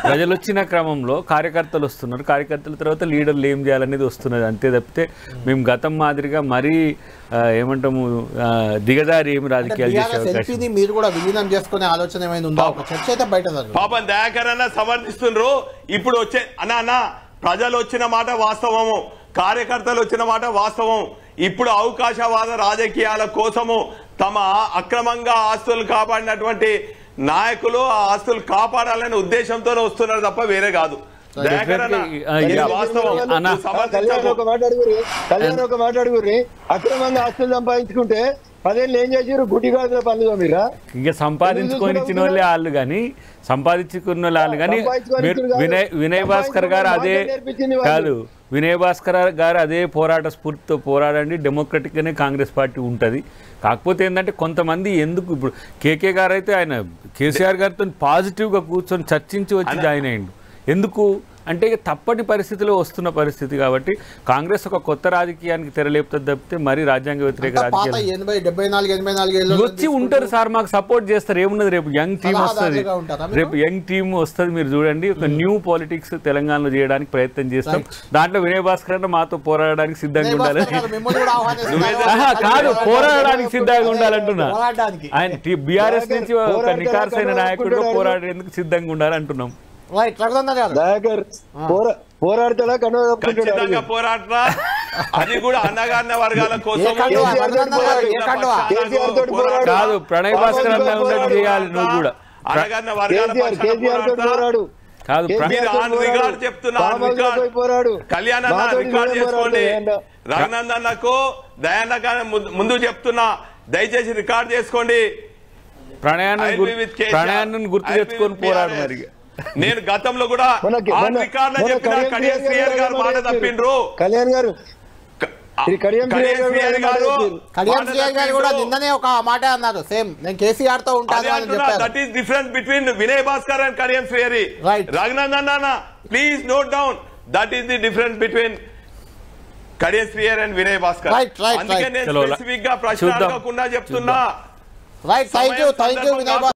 ప్రజలు వచ్చిన క్రమంలో కార్యకర్తలు వస్తున్నారు. కార్యకర్తల తర్వాత లీడర్లు ఏం చేయాలనేది వస్తున్నది అంతే తప్పితే మేము గతం మాదిరిగా మరీ ఏమంటాము దిగదారి ఏమి రాజకీయాలు చేసే అవకాశం. మీరు కూడా విలీనం చేసుకునే ఆలోచన ఏమైనా ఉందా? ఒక చర్చ అయితే బయట పాపం దయాకర్ అన్న సమర్థిస్తున్నారు. ఇప్పుడు వచ్చే అన్న ప్రజలు వచ్చిన మాట వాస్తవము, కార్యకర్తలు వచ్చిన మాట వాస్తవం. ఇప్పుడు అవకాశవాద రాజకీయాల కోసము తమ అక్రమంగా ఆస్తులు కాపాడినటువంటి నాయకులు ఆ ఆస్తులు కాపాడాలనే ఉద్దేశంతోనే వస్తున్నారు తప్ప వేరే కాదు. ఒక మాట్లాడుగురి అక్రమంగా ఆస్తులు సంపాదించుకుంటే 10 ఏళ్ళు ఏం చేసారు? గుడ్డిగాజుల పనులు మీరా? ఇంకా సంపాదించుకొని ఇచ్చిన వాళ్ళే వాళ్ళు కానీ సంపాదించుకున్న వాళ్ళు కానీ వినయ్ భాస్కర్ గారు అదే కాదు. వినయ్ భాస్కర్ గారు అదే పోరాట స్ఫూర్తితో పోరాడండి. డెమోక్రటిక్ గానే కాంగ్రెస్ పార్టీ ఉంటుంది. కాకపోతే ఏంటంటే కొంతమంది ఎందుకు ఇప్పుడు కేకే గారు అయితే ఆయన కేసీఆర్ గారితో పాజిటివ్గా కూర్చొని చర్చించి వచ్చి జాయిన్ అయ్యిండు. ఎందుకు అంటే తప్పటి పరిస్థితిలో వస్తున్న పరిస్థితి కాబట్టి కాంగ్రెస్ ఒక కొత్త రాజకీయానికి తెరలేపుతుంది తప్పితే మరీ రాజ్యాంగ వ్యతిరేక రాజకీయాలు వచ్చి ఉంటారు సార్, మాకు సపోర్ట్ చేస్తారు. ఏమున్నది రేపు యంగ్ టీం వస్తుంది, మీరు చూడండి. ఒక న్యూ పాలిటిక్స్ తెలంగాణలో చేయడానికి ప్రయత్నం చేస్తాం. దాంట్లో వినయ్ భాస్కర్ అంటే మాతో పోరాడడానికి సిద్ధంగా ఉండాలని కాదు, పోరాడడానికి సిద్ధంగా ఉండాలంటున్నా. ఆయన బీఆర్ఎస్ నుంచి ఒక నికార్సైన నాయకుడిగా పోరాడేందుకు సిద్ధంగా ఉండాలంటున్నాం. పోరాడతాడా? పోరాడతా. అది కూడా అన్నగారిన వర్గాల కోసం కాదు. ప్రణయ్ భాస్కర్ చేయాలి నువ్వు కూడా. అన్నగారిన వర్గాల కాదు కళ్యాణ్ అన్న రికార్డు చేసుకోండి. రఘునందన్నకు దయాన్న ముందు చెప్తున్నా, దయచేసి రికార్డు చేసుకోండి. ప్రణయాన్ని గుర్తు తెచ్చుకొని పోరాడు. మరి నేను గతంలో కూడా మాట తప్పిండ్రు. కళ్యాణ్ గారు నిన్ననే ఒక మాట అన్నారు, సేమ్ నేను కేసీఆర్ తో ఉంటాను. That is difference between Vinay Bhaskar and Kadiyam Srihari. Raghunandan అన్న please note down, that is the difference between Kadiyam Srihari and Vinay Bhaskar. అందుకే నేను స్పెసిఫిక్ గా ప్రశ్న అడగకుండా చెప్తున్నా. Thank you Vinay.